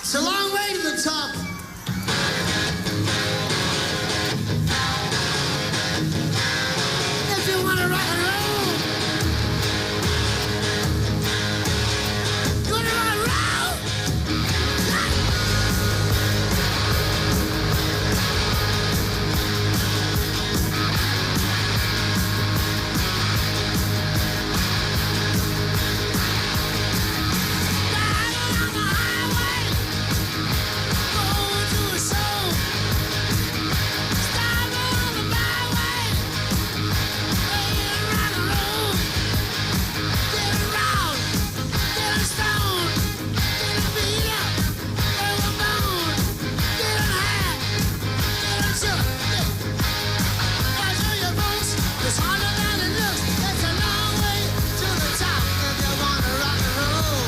It's a long way to the top. If you want to rock and roll, you want to rock and roll? Driving on the highway, going to a show. Stopping on the byway, playing rock and roll. Getting round, getting stoned, getting beat up, getting boned, getting high, getting shook. I'll show you folks, it's harder than it looks. It's a long way to the top if you wanna rock and roll.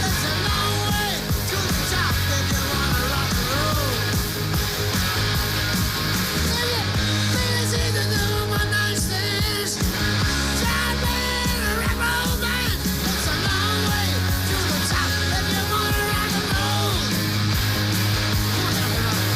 It's a long way to the top if you wanna rock and roll. If you really see the new one night stands, try being a rock and roll band. It's a long way to the top if you wanna rock and roll. Come on, everybody.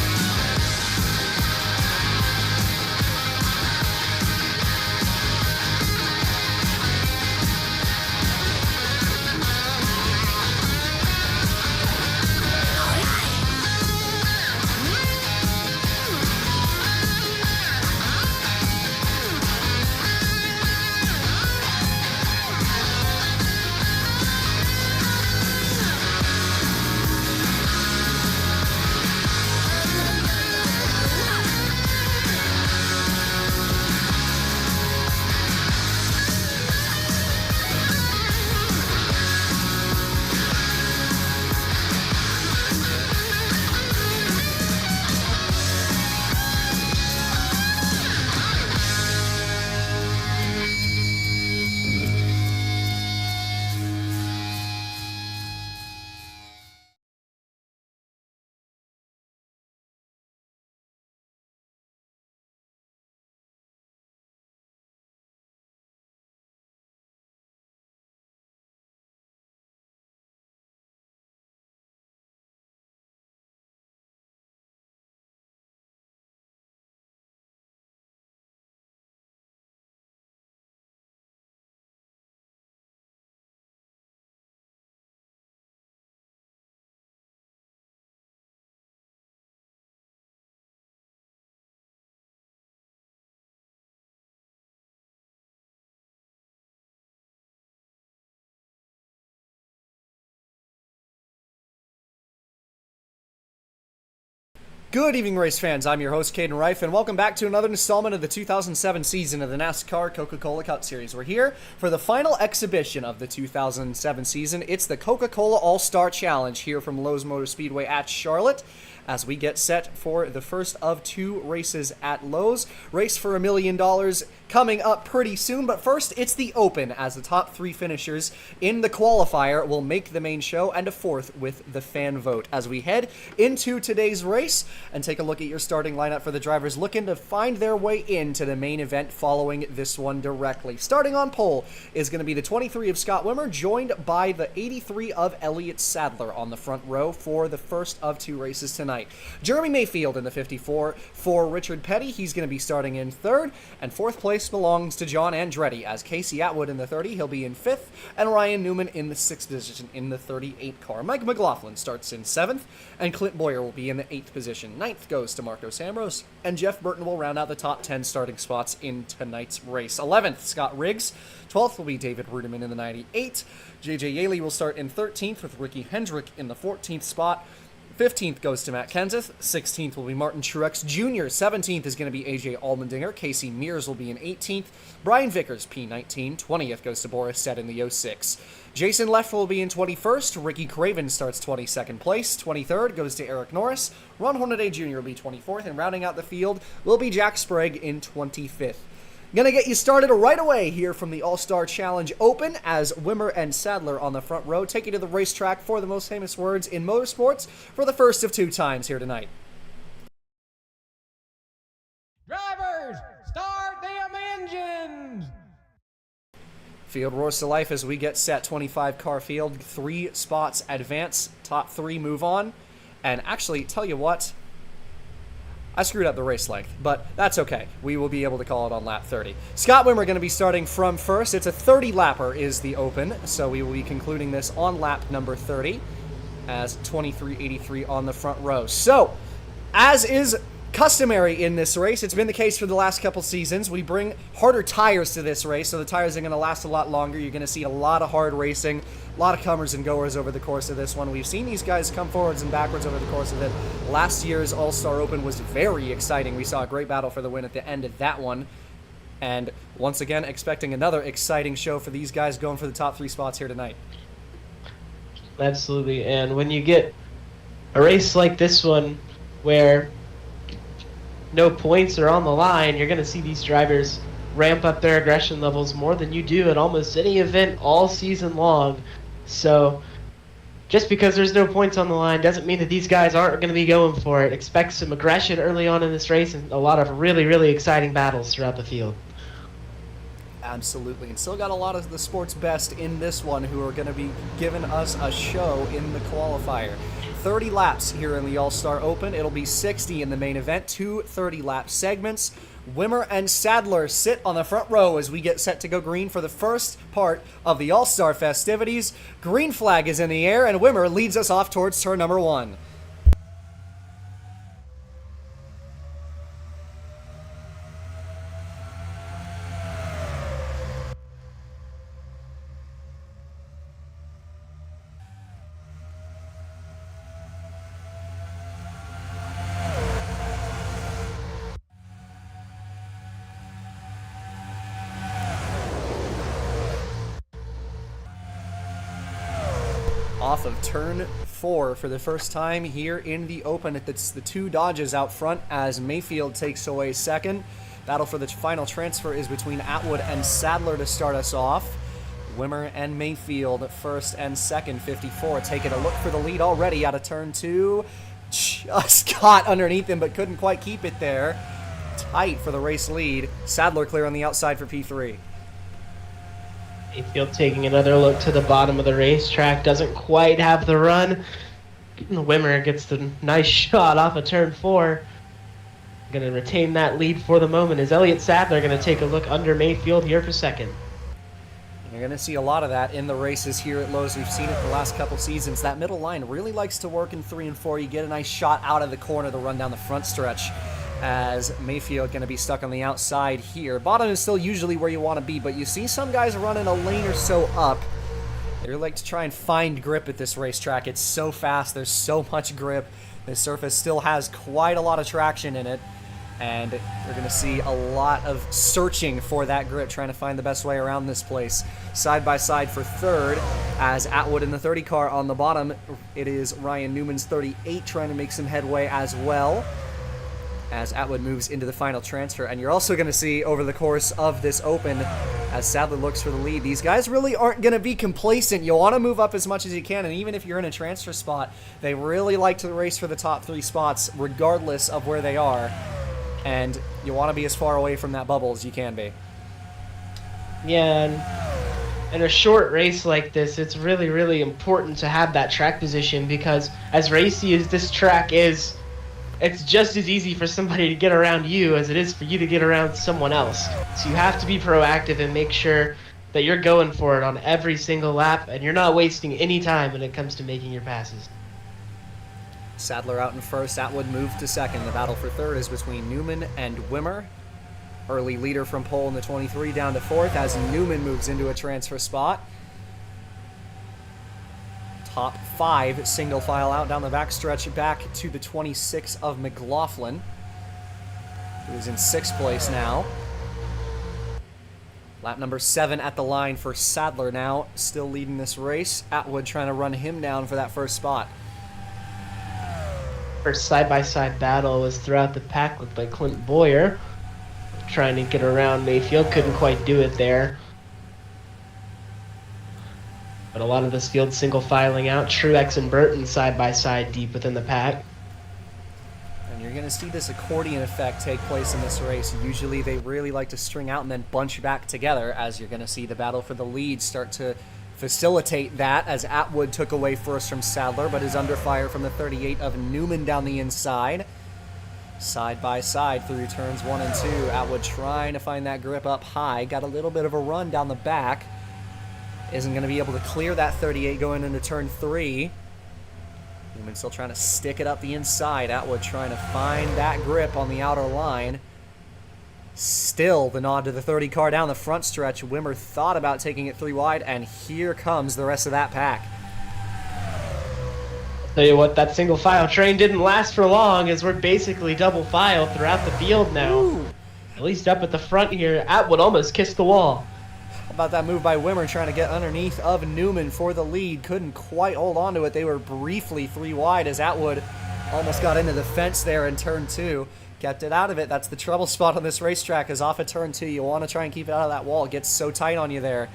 Good evening, race fans. I'm your host, Caden Reif, and welcome back to another installment of the 2007 season of the NASCAR Coca-Cola Cup Series. We're here for the final exhibition of the 2007 season. It's the Coca-Cola All-Star Challenge here from Lowe's Motor Speedway at Charlotte, as we get set for the first of two races at Lowe's. Race for $1 million coming up pretty soon, but first it's the Open, as the top three finishers in the qualifier will make the main show, and a fourth with the fan vote. As we head into today's race and take a look at your starting lineup for the drivers looking to find their way into the main event following this one directly. Starting on pole is going to be the 23 of Scott Wimmer, joined by the 83 of Elliott Sadler on the front row for the first of two races tonight. Jeremy Mayfield in the 54 for Richard Petty. He's going to be starting in third, and fourth place belongs to John Andretti, as Casey Atwood in the 30, he'll be in fifth, and Ryan Newman in the sixth position in the 38 car. Mike McLaughlin starts in seventh, and Clint Boyer will be in the eighth position. Ninth goes to Marcos Ambrose, and Jeff Burton will round out the top 10 starting spots in tonight's race. 11th, Scott Riggs. 12th will be David Ruderman in the 98. JJ Yaley will start in 13th, with Ricky Hendrick in the 14th spot. 15th goes to Matt Kenseth. 16th will be Martin Truex Jr. 17th is going to be AJ Allmendinger. Casey Mears will be in 18th. Brian Vickers, P19. 20th goes to Boris Said in the 06. Jason Left will be in 21st. Ricky Craven starts 22nd place. 23rd goes to Eric Norris. Ron Hornaday Jr. will be 24th. And rounding out the field will be Jack Sprague in 25th. Gonna get you started right away here from the All-Star Challenge Open, as Wimmer and Sadler on the front row take you to the racetrack for the most famous words in motorsports for the first of two times here tonight. Drivers, start them engines! Field roars to life as we get set. 25 car field, 3 spots advance, top 3 move on. And actually, tell you what, I screwed up the race length, but that's okay. We will be able to call it on lap 30. Scott Wimmer going to be starting from first. It's a 30-lapper is the open, so we will be concluding this on lap number 30 as 23.83 on the front row. So, as is customary in this race, it's been the case for the last couple seasons. We bring harder tires to this race, so the tires are going to last a lot longer. You're going to see a lot of hard racing, a lot of comers and goers over the course of this one. We've seen these guys come forwards and backwards over the course of it. Last year's All-Star Open was very exciting. We saw a great battle for the win at the end of that one. And once again, expecting another exciting show for these guys going for the top 3 spots here tonight. Absolutely, and when you get a race like this one where no points are on the line, you're going to see these drivers ramp up their aggression levels more than you do at almost any event all season long. So just because there's no points on the line doesn't mean that these guys aren't going to be going for it. Expect some aggression early on in this race and a lot of really, really exciting battles throughout the field. Absolutely, and still got a lot of the sport's best in this one who are going to be giving us a show in the qualifier. 30 laps here in the All-Star Open. It'll be 60 in the main event, 2 30-lap segments. Wimmer and Sadler sit on the front row as we get set to go green for the first part of the All-Star festivities. Green flag is in the air, and Wimmer leads us off towards turn number 1. Off of turn 4 for the first time here in the Open. It's the 2 Dodges out front as Mayfield takes away second. Battle for the final transfer is between Atwood and Sadler to start us off. Wimmer and Mayfield first and second, 54. Taking a look for the lead already out of turn 2. Just caught underneath him but couldn't quite keep it there. Tight for the race lead. Sadler clear on the outside for P3. Mayfield taking another look to the bottom of the racetrack, doesn't quite have the run. Wimmer gets the nice shot off of turn 4. Going to retain that lead for the moment. Is Elliott Sadler going to take a look under Mayfield here for second? You're going to see a lot of that in the races here at Lowe's. We've seen it the last couple seasons. That middle line really likes to work in 3 and 4. You get a nice shot out of the corner to run down the front stretch, as Mayfield going to be stuck on the outside here. Bottom is still usually where you want to be, but you see some guys running a lane or so up. They like to try and find grip at this racetrack. It's so fast. There's so much grip. The surface still has quite a lot of traction in it, and we're going to see a lot of searching for that grip, trying to find the best way around this place. Side by side for third, as Atwood in the 30 car on the bottom. It is Ryan Newman's 38 trying to make some headway as well, as Atwood moves into the final transfer. And you're also going to see over the course of this Open, as Sadler looks for the lead, these guys really aren't going to be complacent. You want to move up as much as you can, and even if you're in a transfer spot, they really like to race for the top 3 spots regardless of where they are, and you want to be as far away from that bubble as you can be. Yeah, and in a short race like this, it's really, really important to have that track position, because as racy as this track is, it's just as easy for somebody to get around you as it is for you to get around someone else. So you have to be proactive and make sure that you're going for it on every single lap, and you're not wasting any time when it comes to making your passes. Sadler out in first, Atwood moved to second. The battle for third is between Newman and Wimmer. Early leader from pole in the 23 down to fourth as Newman moves into a transfer spot. Top 5 single file out down the backstretch back to the 26 of McLaughlin, who is in 6th place now. Lap number 7 at the line for Sadler now, still leading this race. Atwood trying to run him down for that first spot. First side-by-side battle was throughout the pack, looked like Clint Boyer trying to get around Mayfield, couldn't quite do it there. But a lot of this field single filing out. Truex and Burton side by side deep within the pack. And you're going to see this accordion effect take place in this race. Usually they really like to string out and then bunch back together, as you're going to see the battle for the lead start to facilitate that, as Atwood took away first from Sadler, but is under fire from the 38 of Newman down the inside. Side by side through turns 1 and 2. Atwood trying to find that grip up high. Got a little bit of a run down the back. Isn't going to be able to clear that 38 going into turn 3. Newman still trying to stick it up the inside. Atwood trying to find that grip on the outer line. Still the nod to the 30 car down the front stretch. Wimmer thought about taking it 3 wide, and here comes the rest of that pack. Tell you what, that single file train didn't last for long, as we're basically double file throughout the field now. Ooh. At least up at the front here, Atwood almost kissed the wall. How about that move by Wimmer trying to get underneath of Newman for the lead? Couldn't quite hold on to it. They were briefly 3 wide as Atwood almost got into the fence there in turn 2. Kept it out of it. That's the trouble spot on this racetrack, is off of turn 2. You want to try and keep it out of that wall. It gets so tight on you there.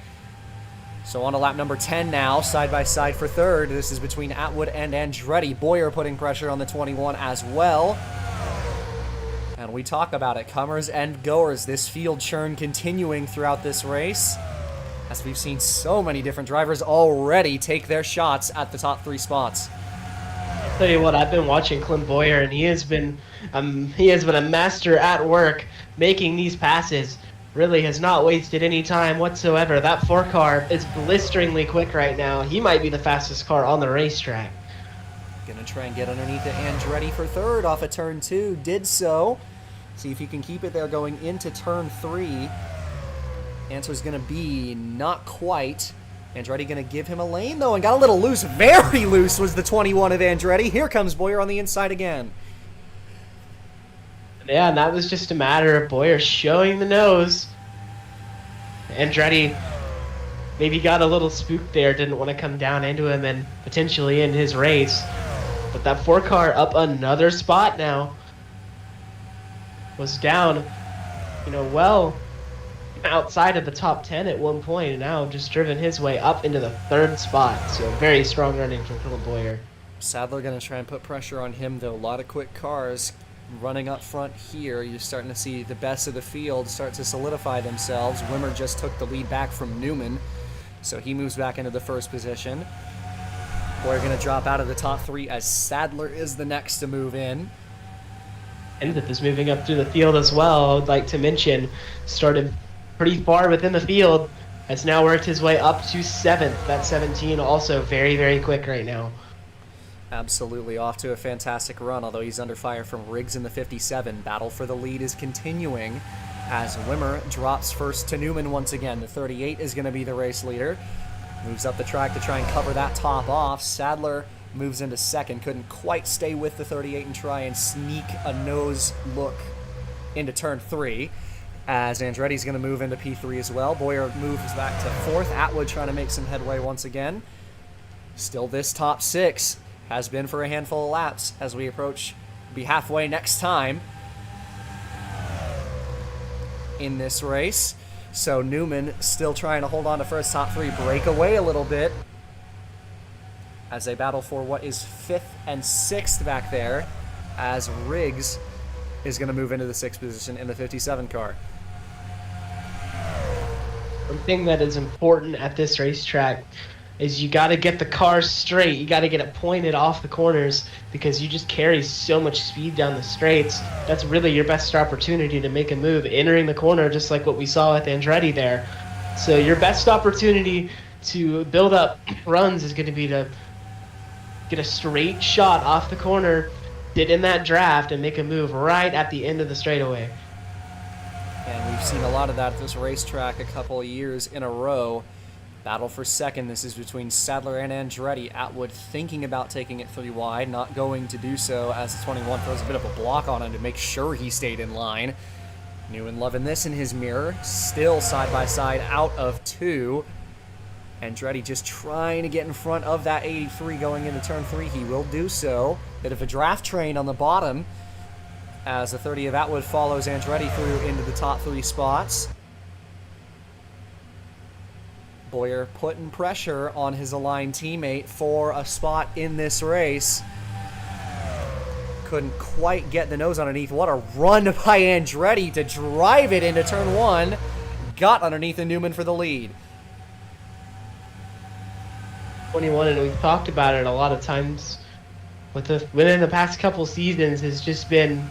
So on to lap number 10 now, side by side for third. This is between Atwood and Andretti. Boyer putting pressure on the 21 as well. And we talk about it, comers and goers. This field churn continuing throughout this race, as we've seen so many different drivers already take their shots at the top 3 spots. I'll tell you what, I've been watching Clint Boyer, and he has been a master at work making these passes. Really has not wasted any time whatsoever. That 4 car is blisteringly quick right now. He might be the fastest car on the racetrack. Gonna try and get underneath it. Andretti for third off of turn 2. Did so. See if he can keep it there going into turn 3. Answer's gonna be not quite. Andretti gonna give him a lane though, and got a little loose. Very loose was the 21 of Andretti. Here comes Boyer on the inside again. Yeah, and that was just a matter of Boyer showing the nose. Andretti maybe got a little spooked there, didn't want to come down into him and potentially end his race. But that 4 car up another spot now. Was down, well outside of the top 10 at one point, and now just driven his way up into the 3rd spot. So very strong running from Philip Boyer. Sadler going to try and put pressure on him, though. A lot of quick cars running up front here. You're starting to see the best of the field start to solidify themselves. Wimmer just took the lead back from Newman, so he moves back into the 1st position. Boyer going to drop out of the top 3 as Sadler is the next to move in. And that is moving up through the field as well. I would like to mention, started pretty far within the field, has now worked his way up to 7th. That 17 also very, very quick right now. Absolutely off to a fantastic run, although he's under fire from Riggs in the 57. Battle for the lead is continuing as Wimmer drops first to Newman once again. The 38 is going to be the race leader. Moves up the track to try and cover that top off. Sadler moves into 2nd. Couldn't quite stay with the 38 and try and sneak a nose look into turn 3. As Andretti's going to move into P3 as well. Boyer moves back to 4th. Atwood trying to make some headway once again. Still this top 6 has been for a handful of laps as we approach, be halfway next time in this race. So Newman still trying to hold on to first top 3, break away a little bit as they battle for what is 5th and 6th back there, as Riggs is going to move into the 6th position in the 57 car. One thing that is important at this racetrack is you got to get the car straight. You got to get it pointed off the corners, because you just carry so much speed down the straights. That's really your best opportunity to make a move, entering the corner, just like what we saw with Andretti there. So your best opportunity to build up runs is going to be to get a straight shot off the corner, get in that draft, and make a move right at the end of the straightaway. And we've seen a lot of that at this racetrack a couple of years in a row. Battle for 2nd. This is between Sadler and Andretti. Atwood thinking about taking it 3 wide, not going to do so as the 21 throws a bit of a block on him to make sure he stayed in line. Newman loving this in his mirror. Still side by side out of 2. Andretti just trying to get in front of that 83 going into turn 3. He will do so. Bit of a draft train on the bottom as the 30 of Atwood follows Andretti through into the top 3 spots. Boyer putting pressure on his aligned teammate for a spot in this race. couldn't quite get the nose underneath. What a run by Andretti to drive it into turn 1. Got underneath the Newman for the lead. 21, and we've talked about it a lot of times within the past couple seasons, has just been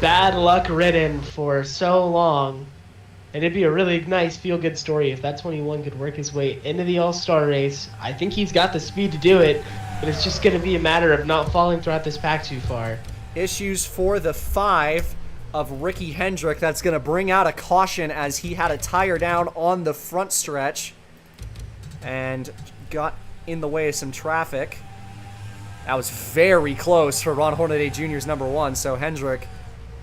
bad luck ridden for so long. And it'd be a really nice feel-good story if that 21 could work his way into the All-Star race. I think he's got the speed to do it, but it's just going to be a matter of not falling throughout this pack too far. Issues for the 5 of Ricky Hendrick. That's going to bring out a caution as he had a tire down on the front stretch and got in the way of some traffic. That was very close for Ron Hornaday Jr.'s number 1, so Hendrick,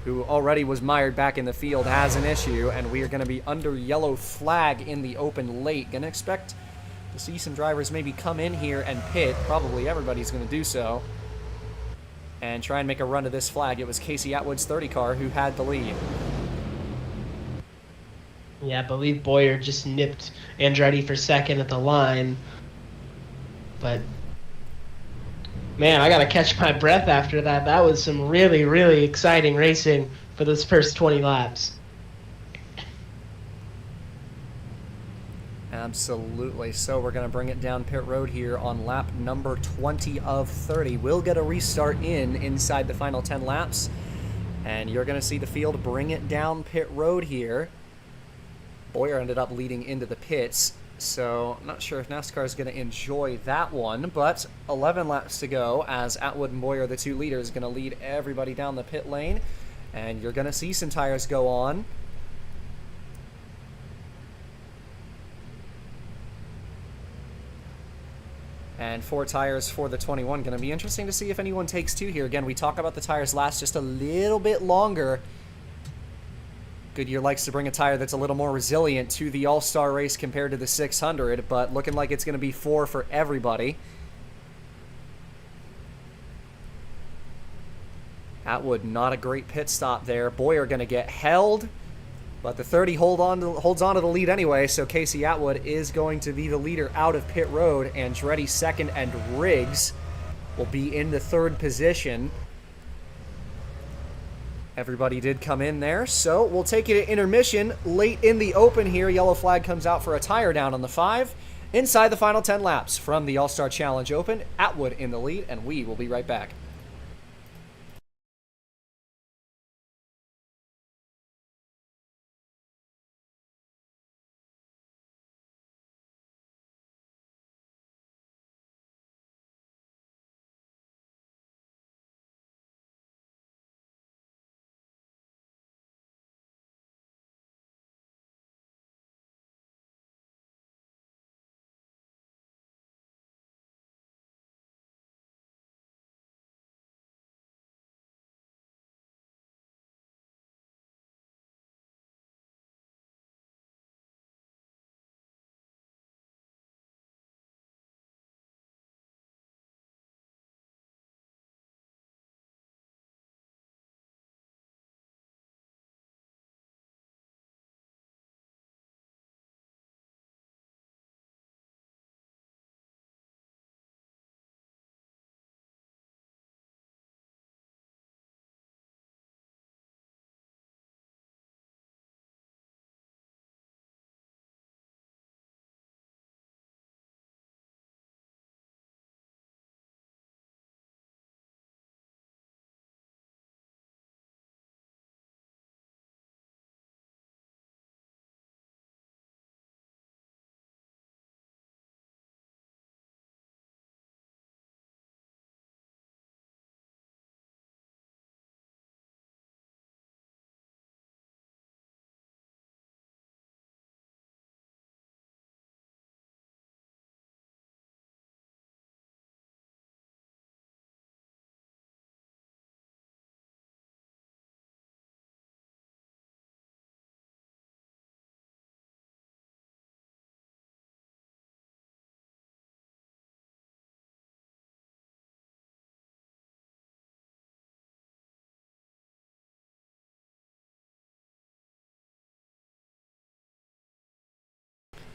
who already was mired back in the field, has an issue, and we are going to be under yellow flag in the open late. Going to expect to see some drivers maybe come in here and pit. Probably everybody's going to do so and try and make a run to this flag. It was Casey Atwood's 30 car who had the lead. Yeah, I believe Boyer just nipped Andretti for second at the line. But, man, I got to catch my breath after that. That was some really, really exciting racing for those first 20 laps. Absolutely. So we're going to bring it down pit road here on lap number 20 of 30. We'll get a restart inside the final 10 laps, and you're going to see the field bring it down pit road here. Boyer ended up leading into the pits, so I'm not sure if NASCAR is going to enjoy that one, but 11 laps to go as Atwood and Boyer, the 2 leaders, going to lead everybody down the pit lane, and you're going to see some tires go on. And 4 tires for the 21. Going to be interesting to see if anyone takes 2 here. Again, we talk about the tires last just a little bit longer. Goodyear likes to bring a tire that's a little more resilient to the All-Star race compared to the 600, but looking like it's going to be 4 for everybody. Atwood, not a great pit stop there. Boyer going to get held, but the 30 holds on to the lead anyway, so Casey Atwood is going to be the leader out of pit road. Andretti second, and Riggs will be in the 3rd position. Everybody did come in there, so we'll take it at intermission. Late in the open here, yellow flag comes out for a tire down on the 5. Inside the final 10 laps from the All-Star Challenge Open, Atwood in the lead, and we will be right back.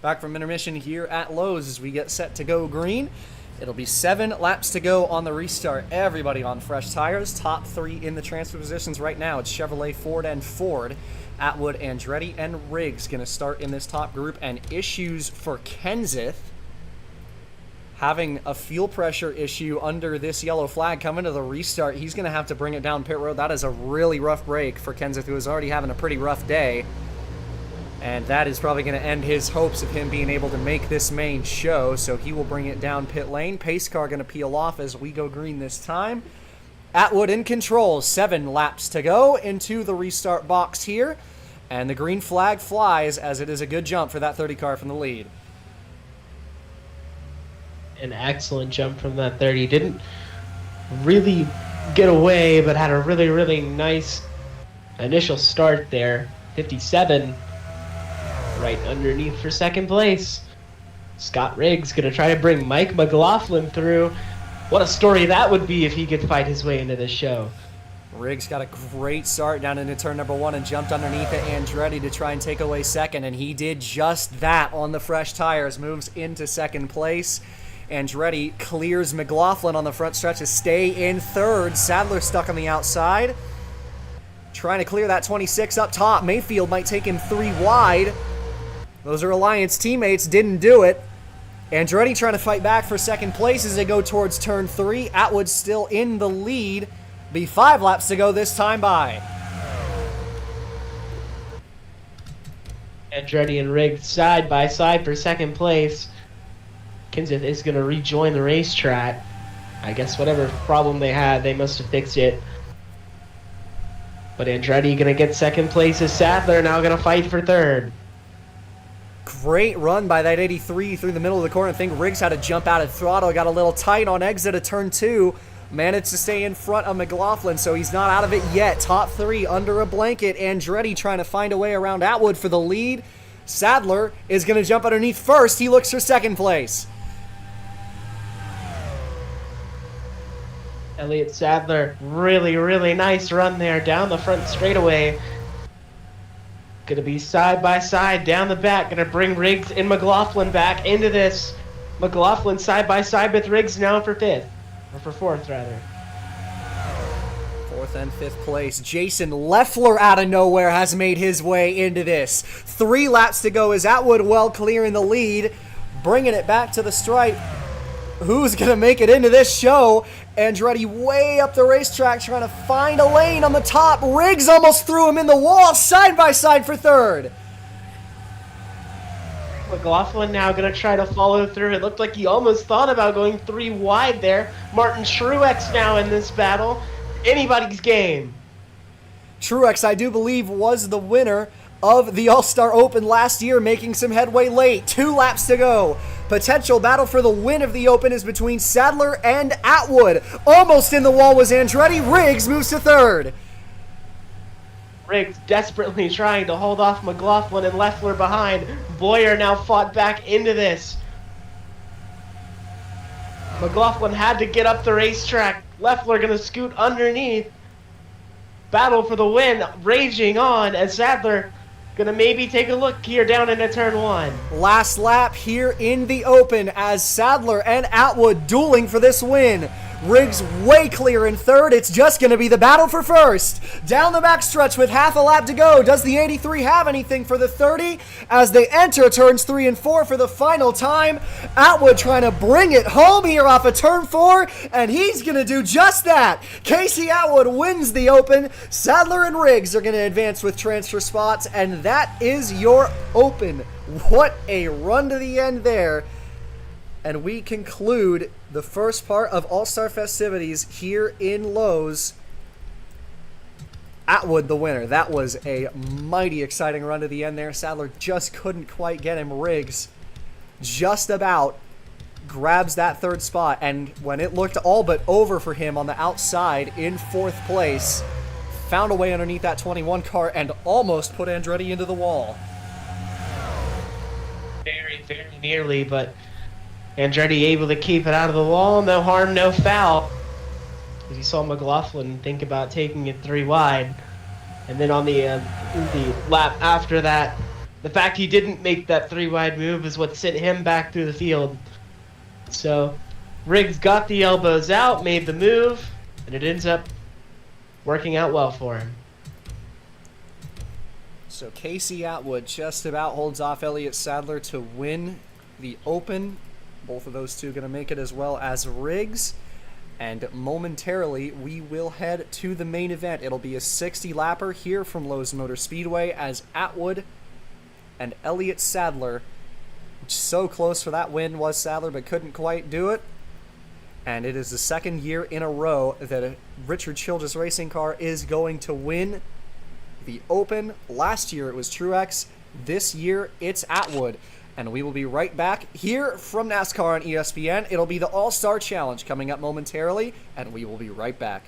Back from intermission here at Lowe's as we get set to go green. It'll be 7 laps to go on the restart. Everybody on fresh tires. Top 3 in the transfer positions right now. It's Chevrolet, Ford, and Ford. Atwood, Andretti, and Riggs going to start in this top group. And issues for Kenseth. Having a fuel pressure issue under this yellow flag coming to the restart. He's going to have to bring it down pit road. That is a really rough break for Kenseth, who is already having a pretty rough day. And that is probably going to end his hopes of him being able to make this main show. So he will bring it down pit lane. Pace car going to peel off as we go green this time. Atwood in control. 7 laps to go into the restart box here. And the green flag flies as it is a good jump for that 30 car from the lead. An excellent jump from that 30. Didn't really get away, but had a really, really nice initial start there. 57. Right underneath for second place. Scott Riggs going to try to bring Mike McLaughlin through. What a story that would be if he could fight his way into this show. Riggs got a great start down into turn number 1 and jumped underneath it Andretti to try and take away second, and he did just that on the fresh tires. Moves into second place. Andretti clears McLaughlin on the front stretch to stay in third. Sadler stuck on the outside. Trying to clear that 26 up top. Mayfield might take him 3 wide. Those are Alliance teammates, didn't do it. Andretti trying to fight back for second place as they go towards turn 3. Atwood still in the lead. Be 5 laps to go this time by. Andretti and Riggs side by side for second place. Kenseth is going to rejoin the racetrack. I guess whatever problem they had, they must have fixed it. But Andretti going to get second place as Sadler now going to fight for third. Great run by that 83 through the middle of the corner. I think Riggs had to jump out of throttle. Got a little tight on exit of turn 2. Managed to stay in front of McLaughlin, so he's not out of it yet. Top 3 under a blanket. Andretti trying to find a way around Atwood for the lead. Sadler is going to jump underneath first. He looks for second place. Elliott Sadler, really, really nice run there down the front straightaway. Going to be side by side down the back. Going to bring Riggs and McLaughlin back into this. McLaughlin side by side with Riggs now for 5th. Or for 4th, rather. 4th and 5th place. Jason Leffler out of nowhere has made his way into this. 3 laps to go as Atwood well clear in the lead. Bringing it back to the stripe. Who's going to make it into this show? Andretti way up the racetrack trying to find a lane on the top. Riggs almost threw him in the wall, side by side for 3rd. McLaughlin now going to try to follow through. It looked like he almost thought about going 3 wide there. Martin Truex now in this battle. Anybody's game. Truex, I do believe, was the winner of the All-Star Open last year, making some headway late. 2 laps to go. Potential battle for the win of the Open is between Sadler and Atwood. Almost in the wall was Andretti. Riggs moves to 3rd. Riggs desperately trying to hold off McLaughlin and Leffler behind. Boyer now fought back into this. McLaughlin had to get up the racetrack. Leffler going to scoot underneath. Battle for the win raging on as Sadler going to maybe take a look here down into turn 1. Last lap here in the Open as Sadler and Atwood dueling for this win. Riggs way clear in 3rd. It's just going to be the battle for 1st. Down the backstretch with half a lap to go. Does the 83 have anything for the 30? As they enter turns 3 and 4 for the final time. Atwood trying to bring it home here off of turn 4, and he's going to do just that. Casey Atwood wins the Open. Sadler and Riggs are going to advance with transfer spots, and that is your Open. What a run to the end there. And we conclude the first part of All-Star festivities here in Lowe's. Atwood the winner. That was a mighty exciting run to the end there. Sadler just couldn't quite get him. Riggs just about grabs that 3rd spot. And when it looked all but over for him on the outside in 4th place, found a way underneath that 21 car and almost put Andretti into the wall. Very, very nearly, but Andretti able to keep it out of the wall. No harm, no foul. As you saw McLaughlin think about taking it 3 wide. And then on the lap after that, the fact he didn't make that 3 wide move is what sent him back through the field. So Riggs got the elbows out, made the move, and it ends up working out well for him. So Casey Atwood just about holds off Elliott Sadler to win the Open. Both of those two going to make it, as well as Riggs. And momentarily, we will head to the main event. It'll be a 60-lapper here from Lowe's Motor Speedway as Atwood and Elliott Sadler, so close for that win was Sadler, but couldn't quite do it. And it is the second year in a row that a Richard Childress racing car is going to win the Open. Last year it was Truex. This year it's Atwood. And we will be right back here from NASCAR on ESPN. It'll be the All-Star Challenge coming up momentarily, and we will be right back.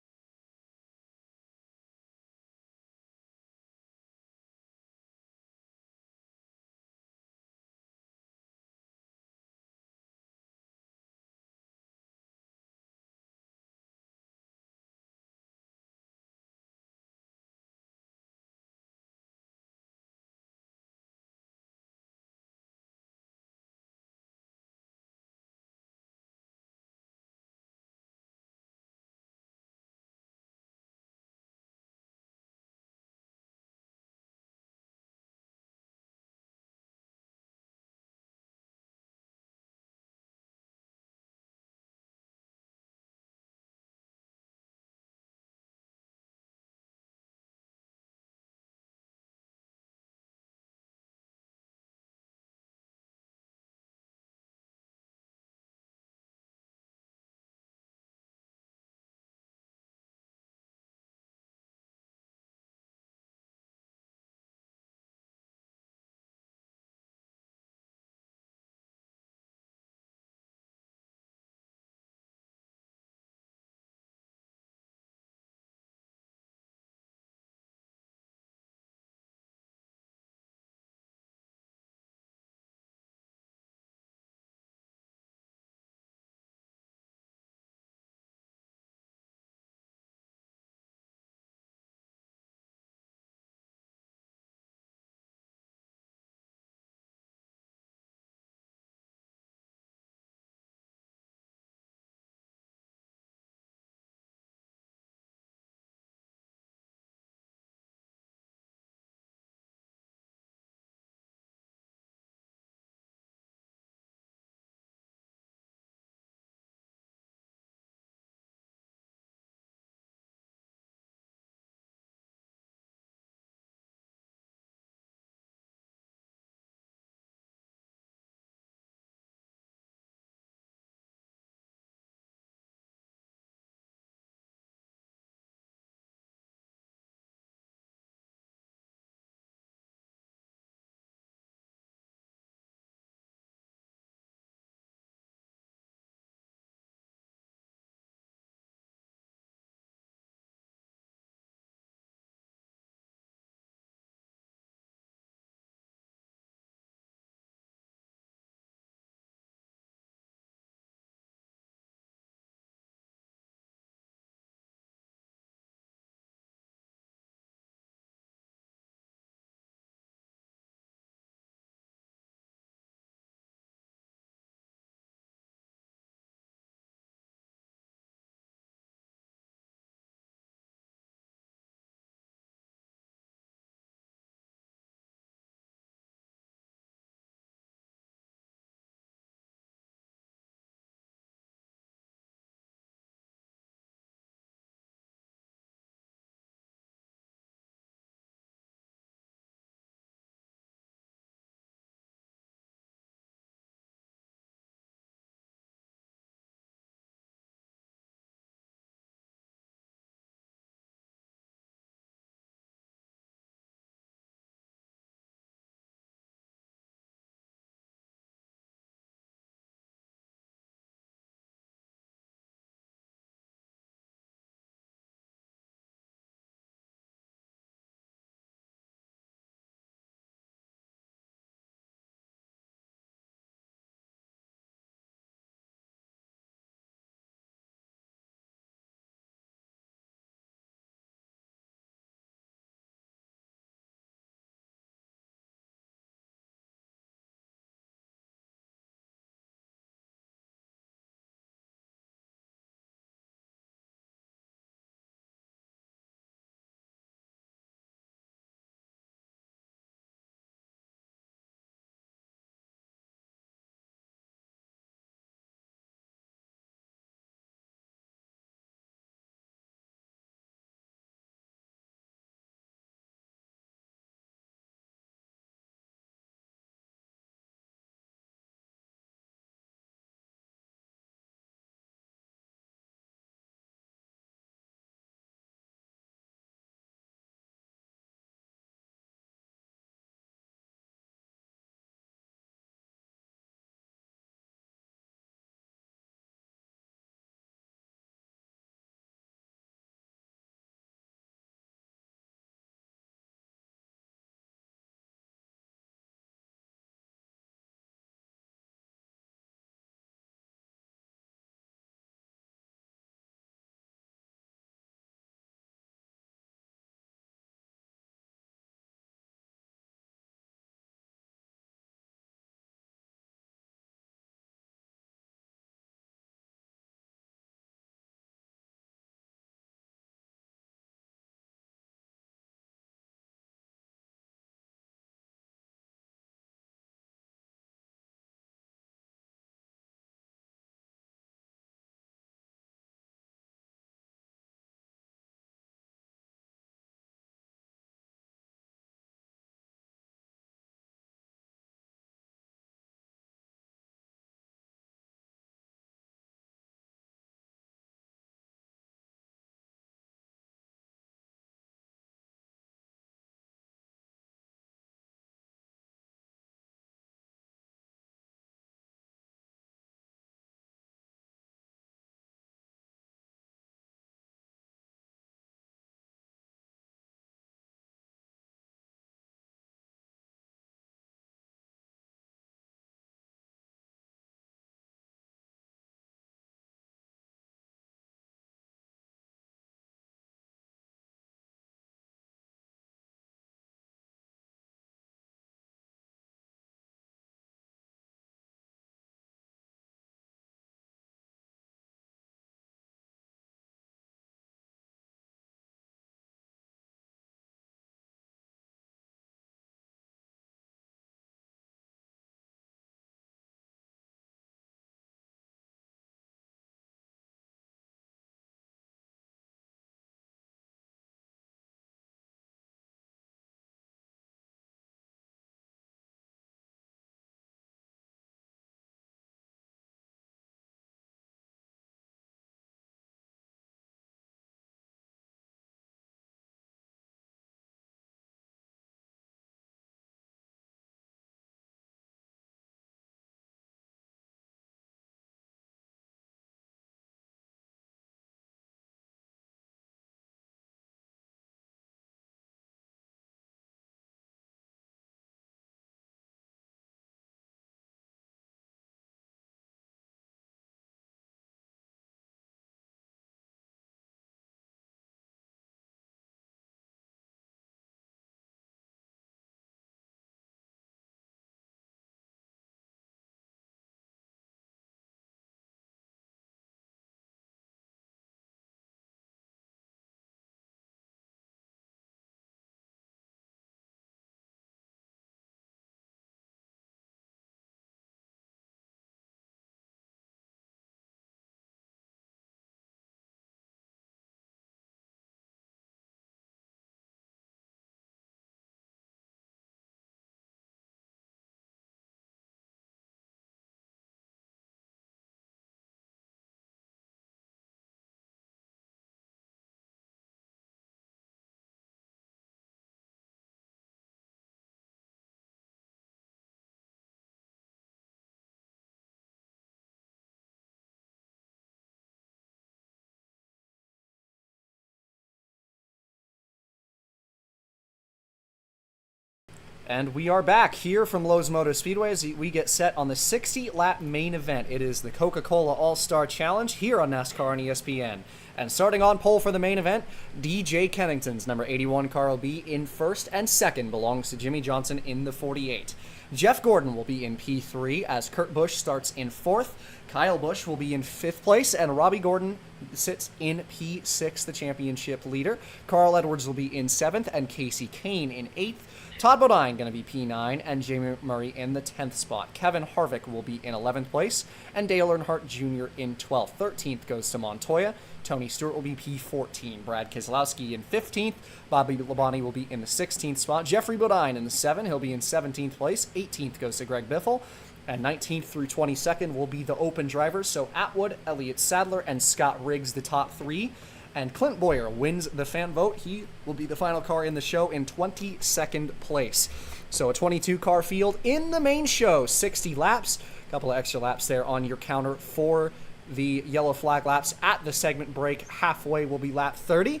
And we are back here from Lowe's Motor Speedway as we get set on the 60-lap main event. It is the Coca-Cola All-Star Challenge here on NASCAR and ESPN. And starting on pole for the main event, DJ Kennington's number 81 car will be in first, and second belongs to Jimmy Johnson in the 48. Jeff Gordon will be in P3 as Kurt Busch starts in fourth. Kyle Busch will be in fifth place, and Robbie Gordon sits in P6, the championship leader. Carl Edwards will be in seventh, and Casey Kane in eighth. Todd Bodine going to be P9, and Jamie Murray in the 10th spot. Kevin Harvick will be in 11th place, and Dale Earnhardt Jr. in 12th. 13th goes to Montoya. Tony Stewart will be P14. Brad Keselowski in 15th. Bobby Labonte will be in the 16th spot. Jeffrey Bodine in the 7. He'll be in 17th place. 18th goes to Greg Biffle. And 19th through 22nd will be the open drivers. So Atwood, Elliott Sadler, and Scott Riggs, the top three. And Clint Boyer wins the fan vote. He will be the final car in the show in 22nd place. So a 22-car field in the main show. 60 laps. A couple of extra laps there on your counter for the yellow flag laps. At the segment break, halfway will be lap 30.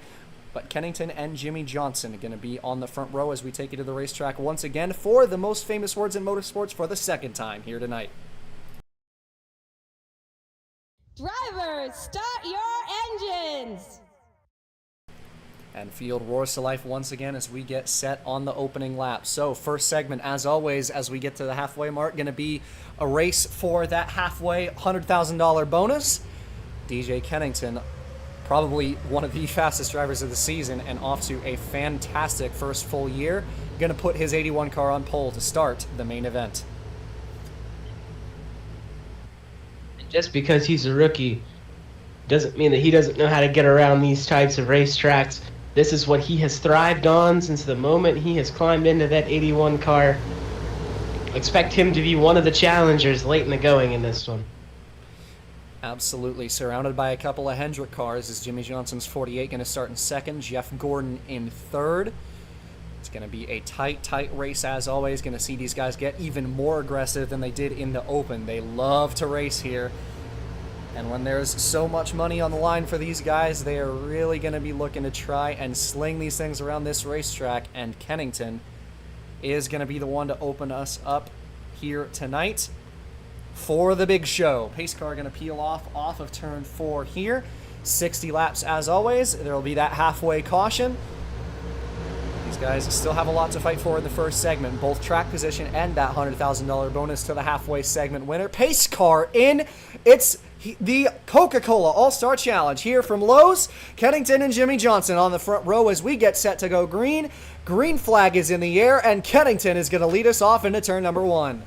But Kennington and Jimmy Johnson are going to be on the front row as we take you to the racetrack once again for the most famous words in motorsports for the second time here tonight. Drivers, start your engines! And field roars to life once again as we get set on the opening lap. So first segment, as always, as we get to the halfway mark, going to be a race for that halfway $100,000 bonus. DJ Kennington, probably one of the fastest drivers of the season and off to a fantastic first full year, going to put his 81 car on pole to start the main event. Just because he's a rookie doesn't mean that he doesn't know how to get around these types of racetracks. This is what he has thrived on since the moment he has climbed into that 81 car. Expect him to be one of the challengers late in the going in this one. Absolutely. Surrounded by a couple of Hendrick cars is Jimmy Johnson's 48 going to start in second. Jeff Gordon in third. It's going to be a tight race as always. Going to see these guys get even more aggressive than they did in the Open. They love to race here. And when there's so much money on the line for these guys, they are really going to be looking to try and sling these things around this racetrack. And Kennington is going to be the one to open us up here tonight for the big show. Pace car going to peel off of turn 4 here. 60 laps as always. There will be that halfway caution. These guys still have a lot to fight for in the first segment, both track position and that $100,000 bonus to the halfway segment winner. Pace car in. It's the Coca-Cola All-Star Challenge here from Lowe's. Kennington and Jimmy Johnson on the front row as we get set to go green. Green flag is in the air, and Kennington is going to lead us off into turn number 1.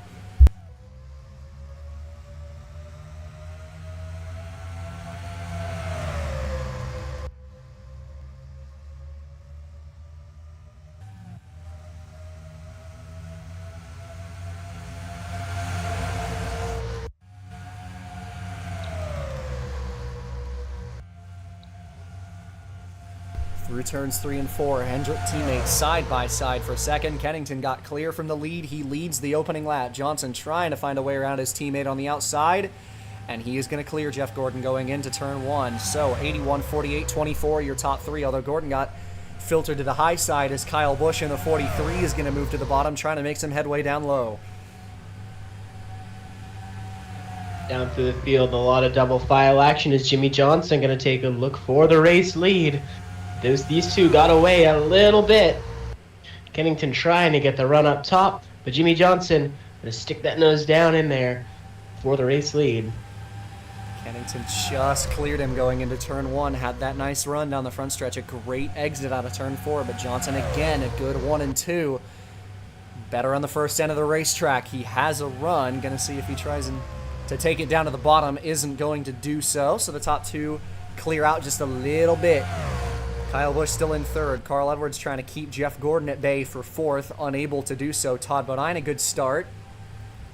Through turns 3 and 4, Hendrick teammates side by side for second. Kennington got clear from the lead. He leads the opening lap. Johnson trying to find a way around his teammate on the outside, and he is going to clear Jeff Gordon going into turn 1. So 81, 48, 24, your top 3, although Gordon got filtered to the high side as Kyle Busch in the 43 is going to move to the bottom, trying to make some headway down low. Down through the field, a lot of double file action as Jimmy Johnson going to take a look for the race lead. These two got away a little bit. Kennington trying to get the run up top, but Jimmy Johnson going to stick that nose down in there for the race lead. Kennington just cleared him going into turn 1, had that nice run down the front stretch, a great exit out of turn 4, but Johnson again, a good 1 and 2. Better on the first end of the racetrack. He has a run, going to see if he tries to take it down to the bottom, isn't going to do so, so the top 2 clear out just a little bit. Kyle Busch still in third. Carl Edwards trying to keep Jeff Gordon at bay for fourth, unable to do so. Todd Bodine, a good start.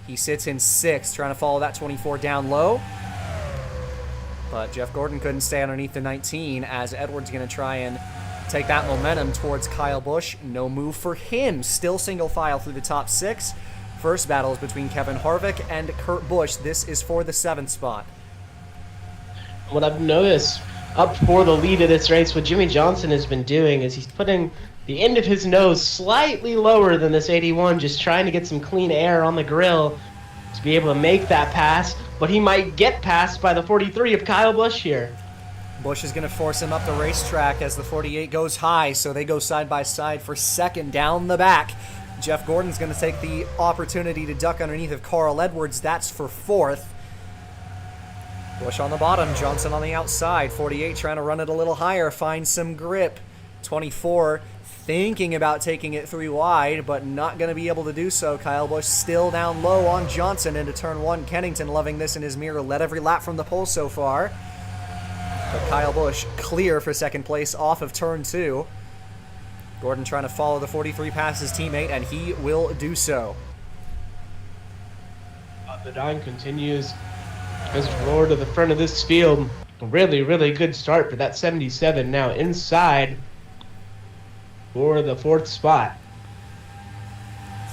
He sits in sixth, trying to follow that 24 down low. But Jeff Gordon couldn't stay underneath the 19 as Edwards going to try and take that momentum towards Kyle Busch. No move for him. Still single file through the top 6. First battle is between Kevin Harvick and Kurt Busch. This is for the 7th spot. What I've noticed up for the lead of this race, what Jimmy Johnson has been doing is he's putting The end of his nose slightly lower than this 81, just trying to get some clean air on the grill to be able to make that pass, but he might get passed by the 43 of Kyle Busch here. Busch is going to force him up the racetrack as the 48 goes high, so they go side by side for second down the back. Jeff Gordon's going to take the opportunity to duck underneath of Carl Edwards. That's for fourth. Busch on the bottom, Johnson on the outside. 48 trying to run it a little higher, find some grip. 24 thinking about taking it 3 wide, but not going to be able to do so. Kyle Busch still down low on Johnson into turn 1. Kennington loving this in his mirror, led every lap from the pole so far. But Kyle Busch clear for second place off of turn 2. Gordon trying to follow the 43 past his teammate, and he will do so. Bodine continues his roar to the front of this field. A really, really good start for that 77 now inside for the 4th spot.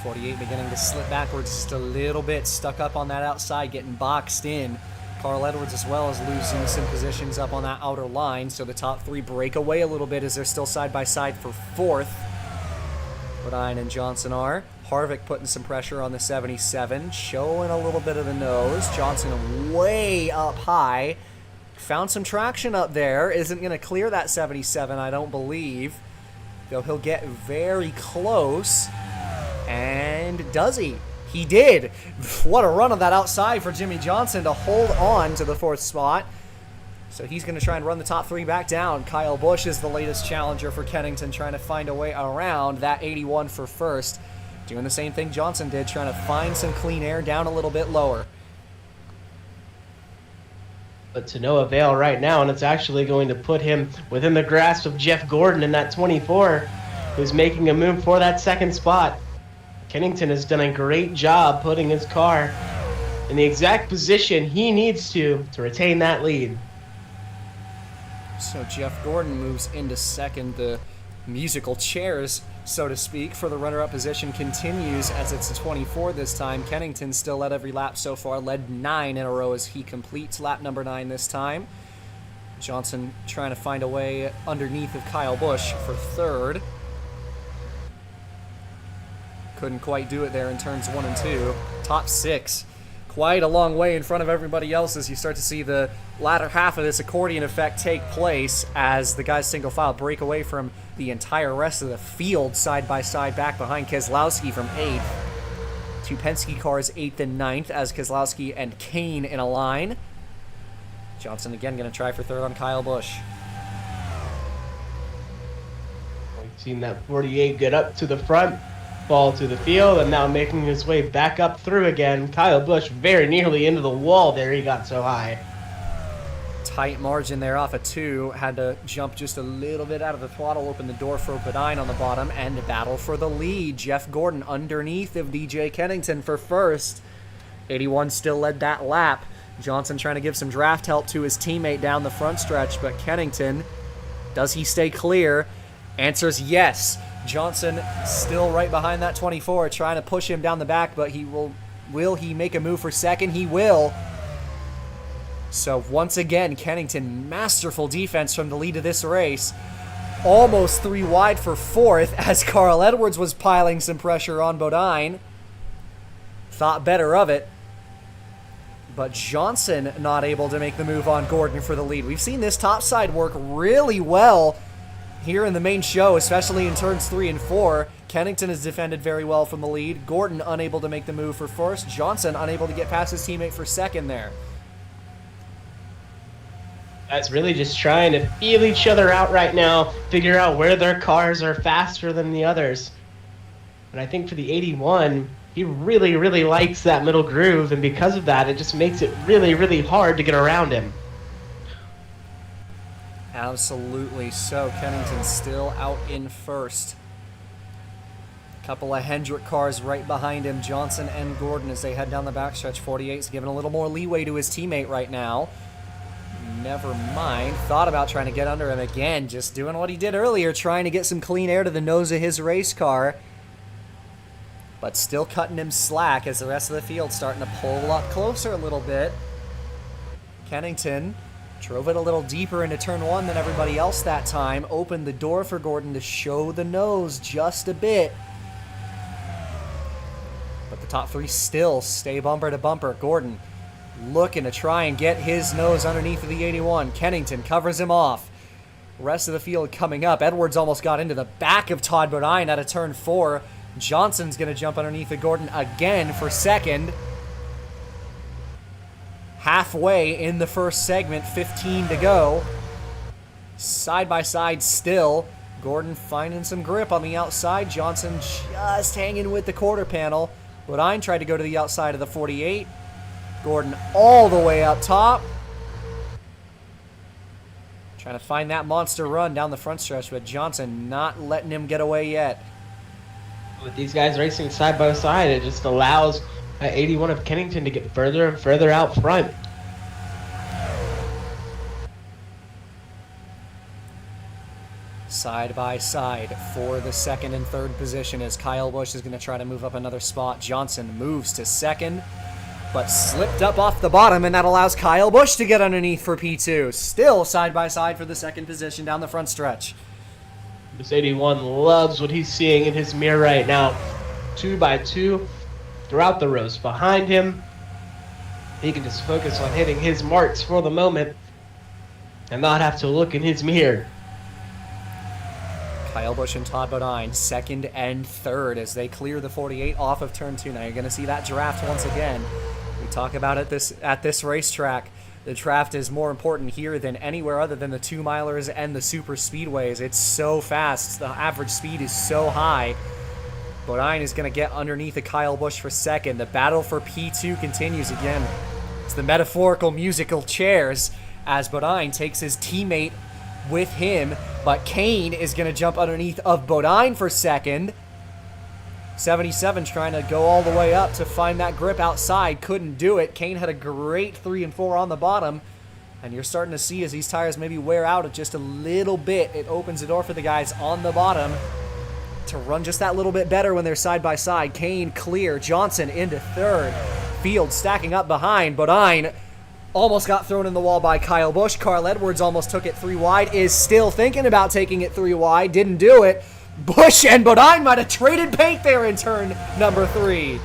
48 beginning to slip backwards just a little bit, stuck up on that outside, getting boxed in. Carl Edwards as well as losing some positions up on that outer line, so the top 3 break away a little bit as they're still side by side for 4th. Bodine and Johnson are. Harvick putting some pressure on the 77, showing a little bit of the nose. Johnson way up high. Found some traction up there. Isn't going to clear that 77, I don't believe. Though he'll get very close. And does he? He did. What a run on that outside for Jimmy Johnson to hold on to the 4th spot. So he's going to try and run the top 3 back down. Kyle Busch is the latest challenger for Kennington, trying to find a way around that 81 for first. Doing the same thing Johnson did, trying to find some clean air down a little bit lower. But to no avail right now, and it's actually going to put him within the grasp of Jeff Gordon in that 24, who's making a move for that 2nd spot. Kennington has done a great job putting his car in the exact position he needs to retain that lead. So Jeff Gordon moves into second. The musical chairs, so to speak, for the runner-up position continues as it's a 24 this time. Kennington still led every lap so far, led 9 in a row as he completes lap number 9 this time. Johnson trying to find a way underneath of Kyle Busch for 3rd. Couldn't quite do it there in turns 1 and 2. Top 6. Quite a long way in front of everybody else as you start to see the latter half of this accordion effect take place as the guys single file break away from the entire rest of the field side by side back behind Keselowski from 8th. 2 Penske cars 8th and 9th as Keselowski and Kane in a line. Johnson again going to try for 3rd on Kyle Busch. We've seen that 48 get up to the front, fall to the field, and now making his way back up through again. Kyle Busch very nearly into the wall there. He got so high. Tight margin there off of 2. Had to jump just a little bit out of the throttle, open the door for Bodine on the bottom, and battle for the lead. Jeff Gordon underneath of DJ Kennington for first. 81 still led that lap. Johnson trying to give some draft help to his teammate down the front stretch, but Kennington, does he stay clear? Answer's yes. Johnson still right behind that 24, trying to push him down the back, but will he make a move for second? He will. So once again, Kennington, masterful defense from the lead of this race. Almost 3 wide for 4th as Carl Edwards was piling some pressure on Bodine. Thought better of it. But Johnson not able to make the move on Gordon for the lead. We've seen this topside work really well here in the main show, especially in turns 3 and 4. Kennington has defended very well from the lead. Gordon unable to make the move for first. Johnson unable to get past his teammate for second there. That's really just trying to feel each other out right now, figure out where their cars are faster than the others. And I think for the 81, he really, really likes that middle groove, and because of that, it just makes it really, really hard to get around him. Absolutely. So Kennington still out in first. Couple of Hendrick cars right behind him, Johnson and Gordon, as they head down the backstretch. 48's giving a little more leeway to his teammate right now. Never mind. Thought about trying to get under him again, just doing what he did earlier, trying to get some clean air to the nose of his race car. But still cutting him slack as the rest of the field starting to pull up closer a little bit. Kennington Drove it a little deeper into turn one than everybody else that time. Opened the door for Gordon to show the nose just a bit. But the top three still stay bumper to bumper. Gordon looking to try and get his nose underneath of the 81. Kennington covers him off. Rest of the field coming up. Edwards almost got into the back of Todd Bodine out of turn four. Johnson's going to jump underneath of Gordon again for second. Halfway in the first segment, 15 to go. Side by side still. Gordon finding some grip on the outside. Johnson just hanging with the quarter panel. Bodine tried to go to the outside of the 48. Gordon all the way up top. Trying to find that monster run down the front stretch, but Johnson not letting him get away yet. With these guys racing side by side, it just allows 81 of Kennington to get further and further out front. Side by side for the second and third position as Kyle Busch is going to try to move up another spot. Johnson moves to second, but slipped up off the bottom, and that allows Kyle Busch to get underneath for P2. Still side by side for the second position down the front stretch. This 81 loves what he's seeing in his mirror right now. 2 by 2 throughout the rows behind him. He can just focus on hitting his marks for the moment and not have to look in his mirror. Kyle Busch and Todd Bodine, second and third as they clear the 48 off of turn two. Now you're going to see that draft once again. We talk about it at this racetrack. The draft is more important here than anywhere other than the 2-milers and the super speedways. It's so fast. The average speed is so high. Bodine is going to get underneath of Kyle Busch for second. The battle for P2 continues again. It's the metaphorical musical chairs as Bodine takes his teammate with him, but Kane is going to jump underneath of Bodine for second. 77's trying to go all the way up to find that grip outside. Couldn't do it. Kane had a great 3 and 4 on the bottom. And you're starting to see as these tires maybe wear out just a little bit, it opens the door for the guys on the bottom to run just that little bit better when they're side by side. Kane clear. Johnson into third. Field stacking up behind. Bodine almost got thrown in the wall by Kyle Busch. Carl Edwards almost took it 3 wide. Is still thinking about taking it 3 wide. Didn't do it. Busch and Bodine might have traded paint there in turn number 3.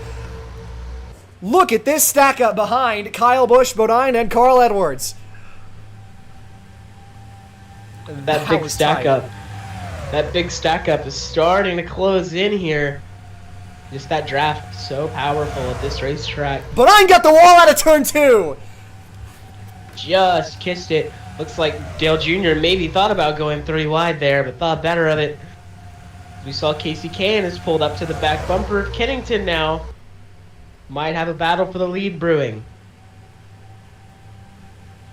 Look at this stack up behind Kyle Busch, Bodine, and Carl Edwards. That big stack up. That big stack up is starting to close in here. Just that draft so powerful at this racetrack. Bodine got the wall out of turn 2. Just kissed it. Looks like Dale Jr. maybe thought about going 3 wide there, but thought better of it. We saw Casey Kane has pulled up to the back bumper of Kennington now. Might have a battle for the lead brewing.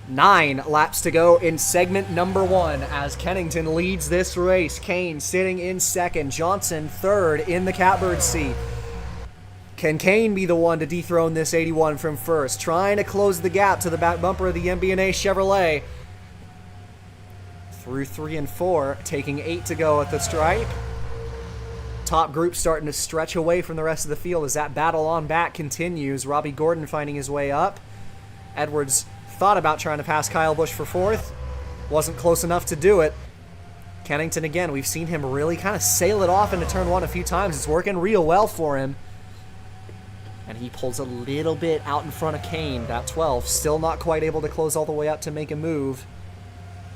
9 laps to go in segment number 1 as Kennington leads this race. Kane sitting in second. Johnson third in the catbird seat. Can Kane be the one to dethrone this 81 from first? Trying to close the gap to the back bumper of the MB&A Chevrolet. Through 3 and 4, taking 8 to go at the stripe. Top group starting to stretch away from the rest of the field as that battle on back continues. Robbie Gordon finding his way up. Edwards thought about trying to pass Kyle Busch for fourth. Wasn't close enough to do it. Kennington again, we've seen him really kind of sail it off into turn 1 a few times. It's working real well for him. And he pulls a little bit out in front of Kane. That 12 still not quite able to close all the way up to make a move.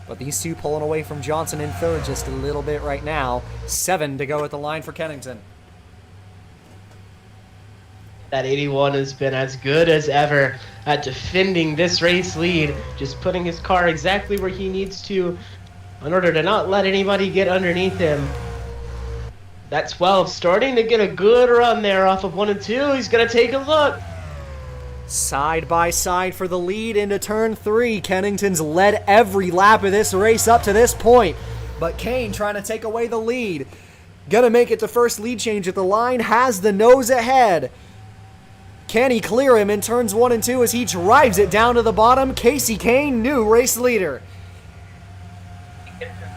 But these two pulling away from Johnson in third just a little bit right now. 7 to go at the line for Kennington. That 81 has been as good as ever at defending this race lead. Just putting his car exactly where he needs to in order to not let anybody get underneath him. That 12 starting to get a good run there off of 1 and 2. He's going to take a look. Side by side for the lead into turn 3. Kennington's led every lap of this race up to this point. But Kane trying to take away the lead. Gonna make it to first lead change at the line. Has the nose ahead. Can he clear him in turns 1 and 2 as he drives it down to the bottom? Casey Kane, new race leader.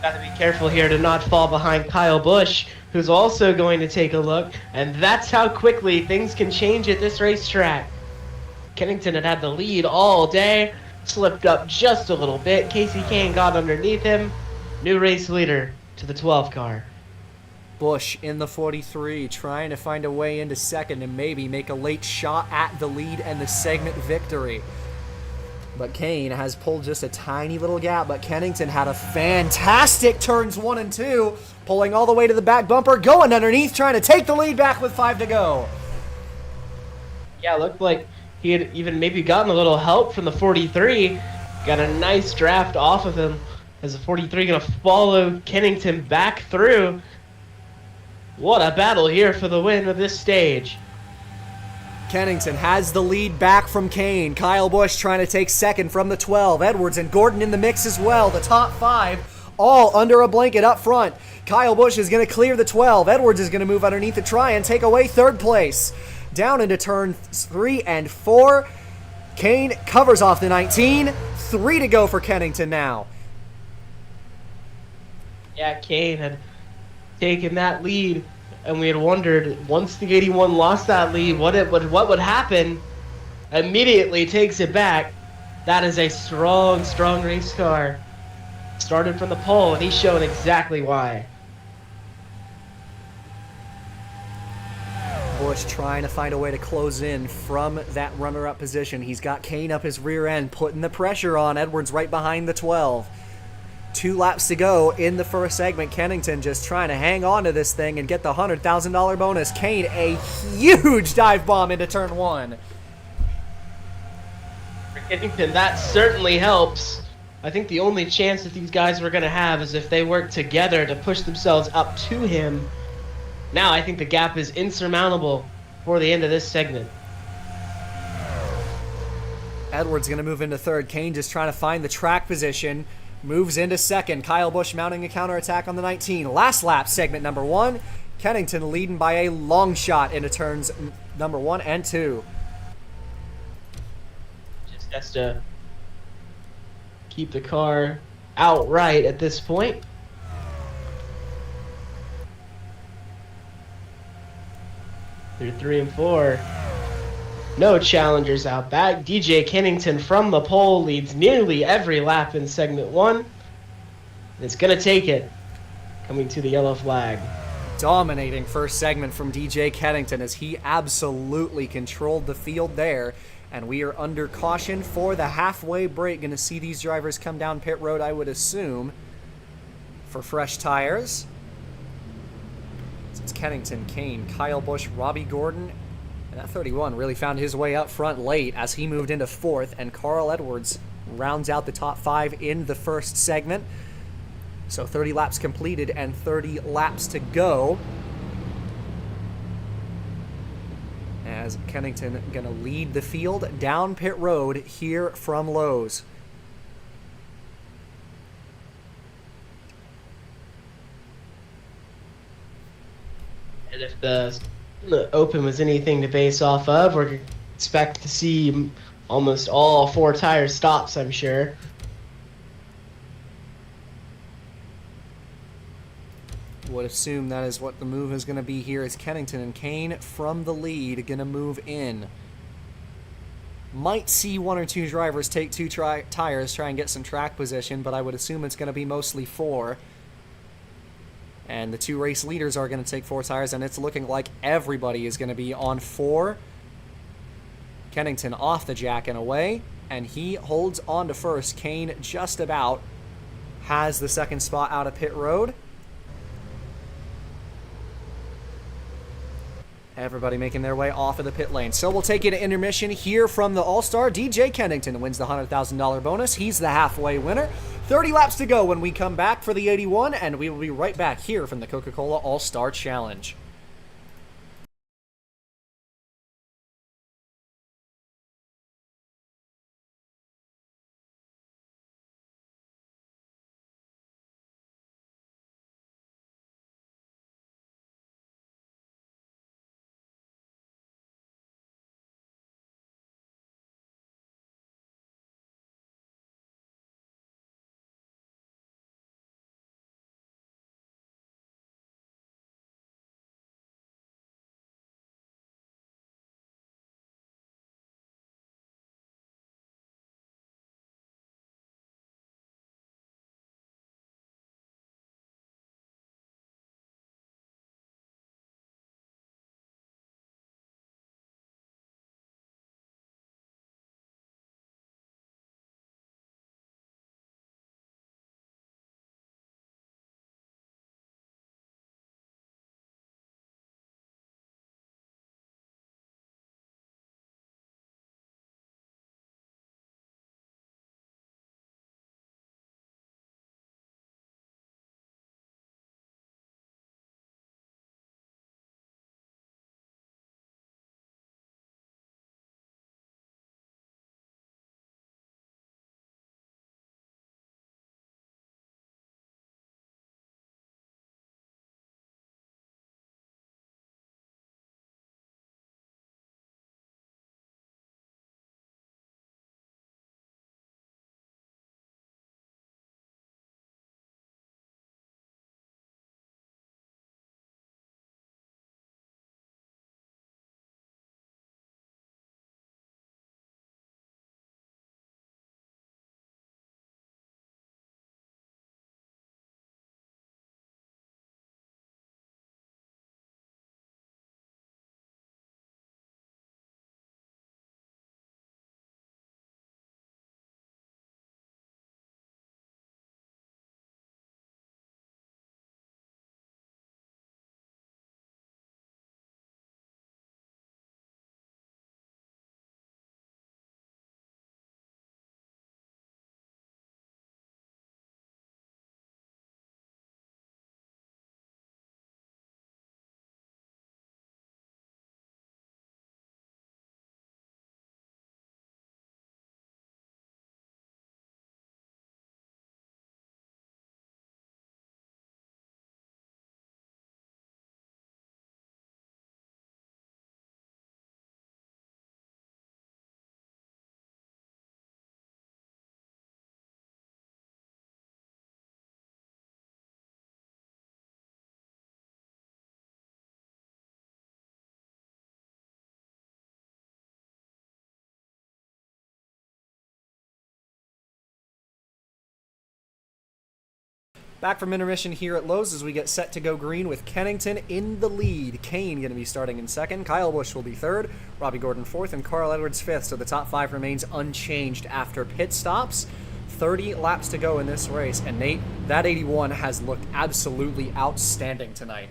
Got to be careful here to not fall behind Kyle Busch, who's also going to take a look. And that's how quickly things can change at this racetrack. Kennington had the lead all day, slipped up just a little bit. Casey Kane got underneath him. New race leader to the 12 car. Busch in the 43, trying to find a way into second and maybe make a late shot at the lead and the segment victory. But Kane has pulled just a tiny little gap, but Kennington had a fantastic turns 1 and 2, pulling all the way to the back bumper, going underneath, trying to take the lead back with 5 to go. Yeah, it looked like he had even maybe gotten a little help from the 43. Got a nice draft off of him as the 43 going to follow Kennington back through. What a battle here for the win of this stage. Kennington has the lead back from Kane. Kyle Busch trying to take second from the 12. Edwards and Gordon in the mix as well. The top 5 all under a blanket up front. Kyle Busch is going to clear the 12. Edwards is going to move underneath to try and take away third place. Down into turn 3 and 4. Kane covers off the 19. 3 to go for Kennington now. Yeah, Kane had taken that lead, and we had wondered, once the 81 lost that lead, what would happen. Immediately takes it back. That is a strong race car. Started from the pole, and he's showing exactly why. Busch trying to find a way to close in from that runner-up position. He's got Kane up his rear end, putting the pressure on. Edwards right behind the 12. 2 laps to go in the first segment. Kennington just trying to hang on to this thing and get the $100,000 bonus. Kane, a huge dive bomb into turn 1. For Kennington, that certainly helps. I think the only chance that these guys were going to have is if they work together to push themselves up to him. Now I think the gap is insurmountable for the end of this segment. Edwards going to move into third. Kane just trying to find the track position. Moves into second. Kyle Busch mounting a counterattack on the 19. Last lap, segment number 1. Kennington leading by a long shot into turns number 1 and 2. Just has to keep the car outright at this point. Through 3 and 4. No challengers out back. DJ Kennington from the pole leads nearly every lap in segment 1. It's going to take it. Coming to the yellow flag. Dominating first segment from DJ Kennington as he absolutely controlled the field there. And we are under caution for the halfway break. Going to see these drivers come down pit road, I would assume, for fresh tires. It's Kennington, Kane, Kyle Busch, Robbie Gordon. And that 31 really found his way up front late as he moved into 4th, and Carl Edwards rounds out the top 5 in the first segment. So 30 laps completed and 30 laps to go. As Kennington going to lead the field down pit road here from Lowe's. And if the Open was anything to base off of, we're expect to see almost all 4 tire stops, I'm sure. Would assume that is what the move is going to be here, as Kennington and Kane from the lead going to move in. Might see 1 or 2 drivers take 2 tires, try and get some track position, but I would assume it's going to be mostly 4. And the 2 race leaders are going to take 4 tires, and it's looking like everybody is going to be on 4. Kennington off the jack and away, and he holds on to first. Kane just about has the second spot out of pit road. Everybody making their way off of the pit lane. So we'll take you to intermission here from the All-Star. DJ Kennington wins the $100,000 bonus. He's the halfway winner. 30 laps to go when we come back for the 81, and we will be right back here from the Coca-Cola All-Star Challenge. Back from intermission here at Lowe's as we get set to go green with Kennington in the lead. Kane going to be starting in second. Kyle Busch will be third. Robbie Gordon fourth. And Carl Edwards fifth. So the top five remains unchanged after pit stops. 30 laps to go in this race. And Nate, that 81 has looked absolutely outstanding tonight.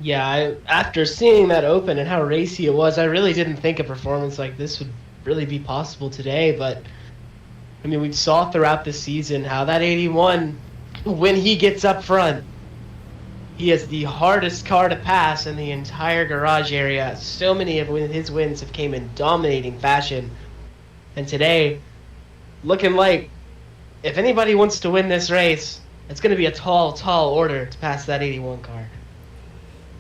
Yeah, after seeing that open and how racy it was, I really didn't think a performance like this would really be possible today. But I mean, we saw throughout the season how that 81, when he gets up front, he is the hardest car to pass in the entire garage area. So many of his wins have came in dominating fashion. And today, looking like if anybody wants to win this race, it's going to be a tall, tall order to pass that 81 car.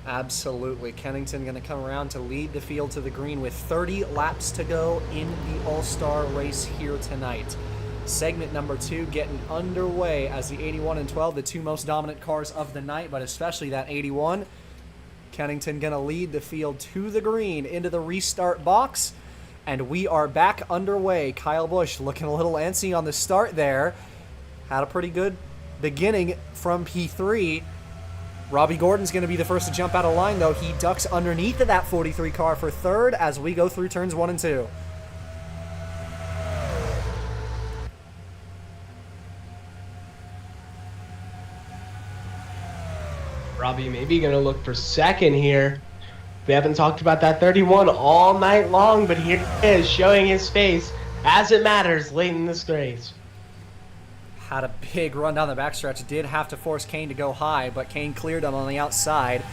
Absolutely. Kennington going to come around to lead the field to the green with 30 laps to go in the All-Star race here tonight. Segment number 2 getting underway as the 81 and 12, the two most dominant cars of the night, but especially that 81. Kennington going to lead the field to the green into the restart box, and we are back underway. Kyle Busch looking a little antsy on the start there. Had a pretty good beginning from P3. Robbie Gordon's going to be the first to jump out of line, though. He ducks underneath of that 43 car for third as we go through turns 1 and 2. Robbie maybe going to look for second here. We haven't talked about that 31 all night long, but here he is showing his face as it matters late in this race. Had a big run down the backstretch. Did have to force Kane to go high, but Kane cleared him on the outside.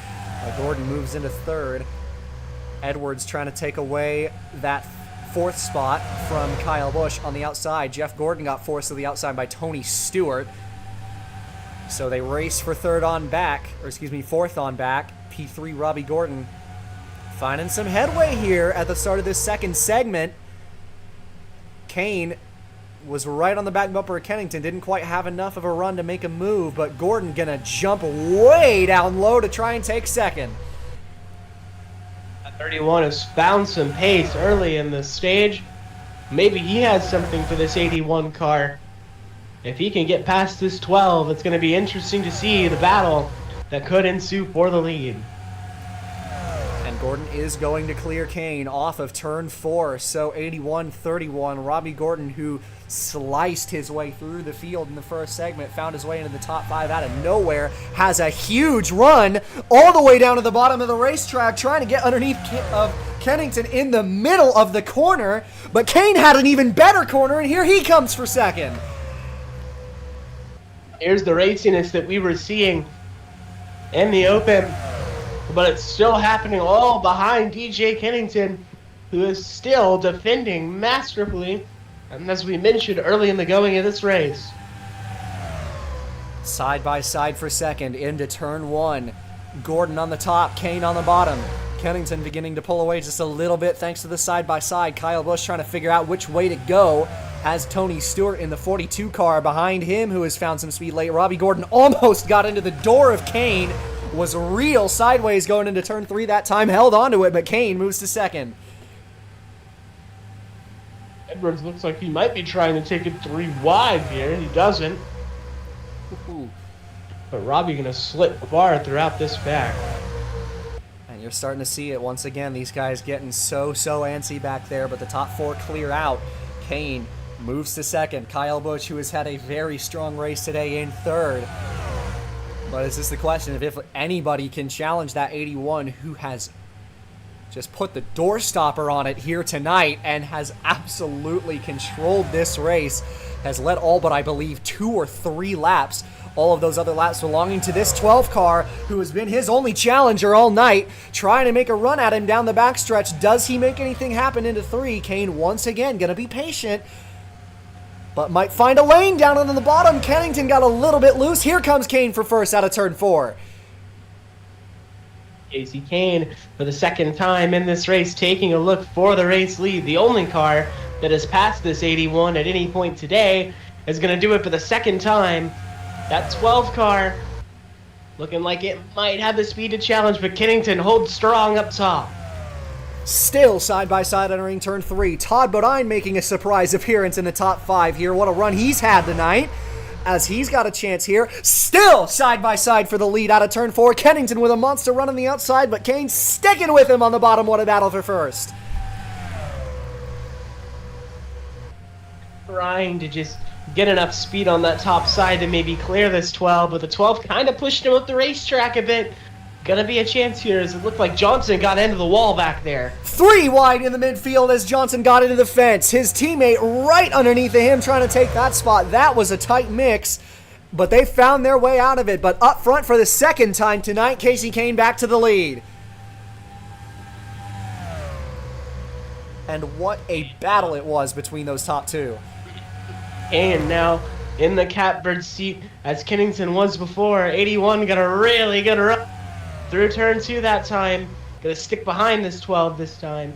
Gordon moves into third. Edwards trying to take away that fourth spot from Kyle Busch on the outside. Jeff Gordon got forced to the outside by Tony Stewart. So they race for fourth on back. P3 Robbie Gordon finding some headway here at the start of this second segment. Kane was right on the back bumper of Kennington. Didn't quite have enough of a run to make a move, but Gordon gonna jump way down low to try and take second. 31 has found some pace early in the stage. Maybe he has something for this 81 car. If he can get past this 12, it's going to be interesting to see the battle that could ensue for the lead. And Gordon is going to clear Kane off of turn 4. So 81-31. Robbie Gordon, who sliced his way through the field in the first segment, found his way into the top 5 out of nowhere, has a huge run all the way down to the bottom of the racetrack, trying to get underneath of Kennington in the middle of the corner. But Kane had an even better corner, and here he comes for second. Here's the raciness that we were seeing in the open, but it's still happening all behind DJ Kennington, who is still defending masterfully, and as we mentioned early in the going of this race. Side by side for second into turn 1. Gordon on the top, Kane on the bottom. Kennington beginning to pull away just a little bit thanks to the side by side. Kyle Busch trying to figure out which way to go. Has Tony Stewart in the 42 car behind him, who has found some speed late. Robbie Gordon almost got into the door of Kane. Was real sideways going into turn 3 that time. Held onto it, but Kane moves to second. Edwards looks like he might be trying to take it 3 wide here. He doesn't. Ooh. But Robbie going to slip the bar throughout this back. And you're starting to see it once again. These guys getting so antsy back there, but the top 4 clear out. Kane moves to second. Kyle Busch, who has had a very strong race today, in third. But it's just the question of if anybody can challenge that 81, who has just put the door stopper on it here tonight and has absolutely controlled this race. Has led all but, I believe, 2 or 3 laps. All of those other laps belonging to this 12 car, who has been his only challenger all night, trying to make a run at him down the backstretch. Does he make anything happen into 3? Kane once again going to be patient, but might find a lane down on the bottom. Kennington got a little bit loose. Here comes Kane for first out of turn 4. Casey Kane, for the second time in this race, taking a look for the race lead. The only car that has passed this 81 at any point today is going to do it for the second time. That 12 car looking like it might have the speed to challenge, but Kennington holds strong up top. Still side by side entering turn 3. Todd Bodine making a surprise appearance in the top 5 here. What a run he's had tonight. as he's got a chance here. Still side by side for the lead out of turn 4. Kennington with a monster run on the outside, but Kane sticking with him on the bottom. What a battle for first. Trying to just get enough speed on that top side to maybe clear this 12, but the 12 kind of pushed him up the racetrack a bit. Gonna be a chance here as it looked like Johnson got into the wall back there. 3 wide in the midfield as Johnson got into the fence. His teammate right underneath of him trying to take that spot. That was a tight mix, but they found their way out of it. But up front for the second time tonight, Casey Kane back to the lead. And what a battle it was between those top two. And now in the catbird seat as Kennington was before. 81 got a really good run through turn 2 that time. Gonna stick behind this 12 this time.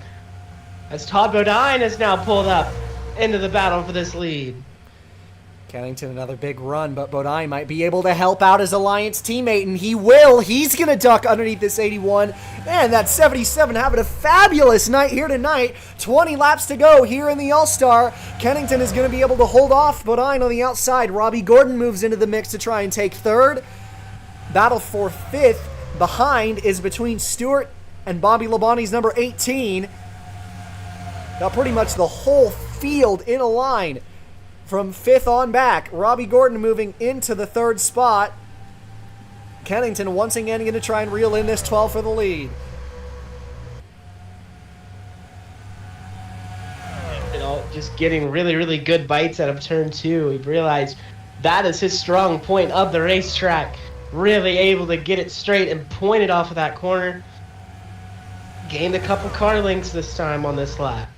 As Todd Bodine is now pulled up into the battle for this lead. Kennington another big run, but Bodine might be able to help out his Alliance teammate, and he will. He's going to duck underneath this 81. And that 77 having a fabulous night here tonight. 20 laps to go here in the All-Star. Kennington is going to be able to hold off Bodine on the outside. Robbie Gordon moves into the mix to try and take third. Battle for fifth behind is between Stewart and Bobby Labonte's number 18. Got pretty much the whole field in a line. From 5th on back, Robbie Gordon moving into the 3rd spot. Kennington once again going to try and reel in this 12 for the lead. You know, just getting really, really good bites out of turn 2. We've realized that is his strong point of the racetrack. Really able to get it straight and point it off of that corner. Gained a couple car lengths this time on this lap.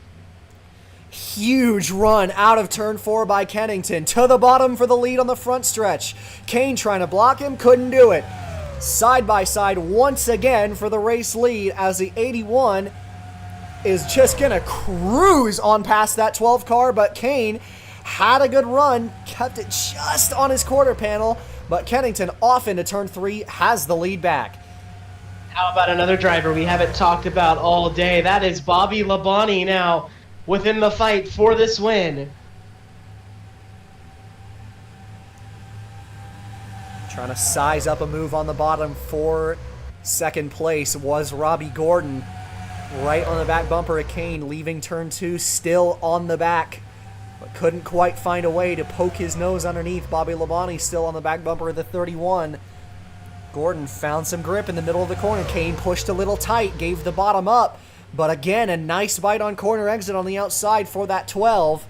Huge run out of turn 4 by Kennington. To the bottom for the lead on the front stretch. Kane trying to block him, couldn't do it. Side by side once again for the race lead as the 81 is just going to cruise on past that 12 car, but Kane had a good run, kept it just on his quarter panel, but Kennington off into turn 3 has the lead back. How about another driver we haven't talked about all day? That is Bobby Labonte now within the fight for this win. Trying to size up a move on the bottom for second place was Robbie Gordon. Right on the back bumper of Kane, leaving turn 2 still on the back. But couldn't quite find a way to poke his nose underneath. Bobby Labonte still on the back bumper of the 31. Gordon found some grip in the middle of the corner. Kane pushed a little tight, gave the bottom up. But again, a nice bite on corner exit on the outside for that 12.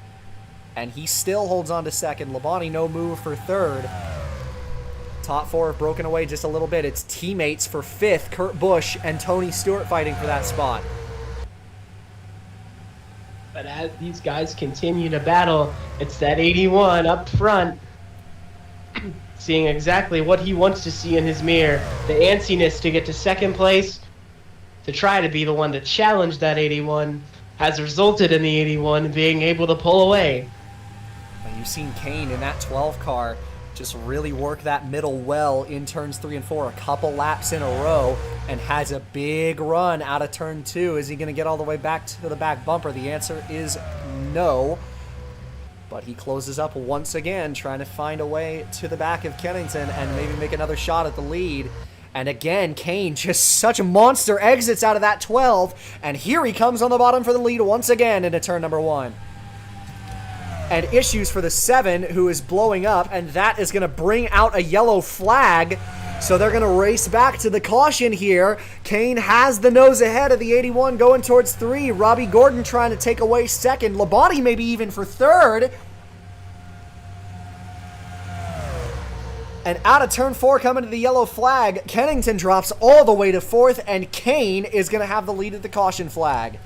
And he still holds on to second. Labonte no move for third. Top 4 have broken away just a little bit. It's teammates for 5th, Kurt Busch and Tony Stewart fighting for that spot. But as these guys continue to battle, it's that 81 up front, seeing exactly what he wants to see in his mirror. The antsiness to get to second place, to try to be the one to challenge that 81, has resulted in the 81 being able to pull away. And you've seen Kane in that 12 car just really work that middle well in turns 3 and 4 a couple laps in a row and has a big run out of turn 2. Is he going to get all the way back to the back bumper? The answer is no. But he closes up once again, trying to find a way to the back of Kennington and maybe make another shot at the lead. And again, Kane just such a monster exits out of that 12. And here he comes on the bottom for the lead once again into turn number 1. And issues for the 7, who is blowing up, and that is going to bring out a yellow flag. So they're going to race back to the caution here. Kane has the nose ahead of the 81 going towards 3. Robbie Gordon trying to take away second. Labonte maybe even for third. And out of turn 4 coming to the yellow flag, Kennington drops all the way to 4th, and Kane is going to have the lead at the caution flag.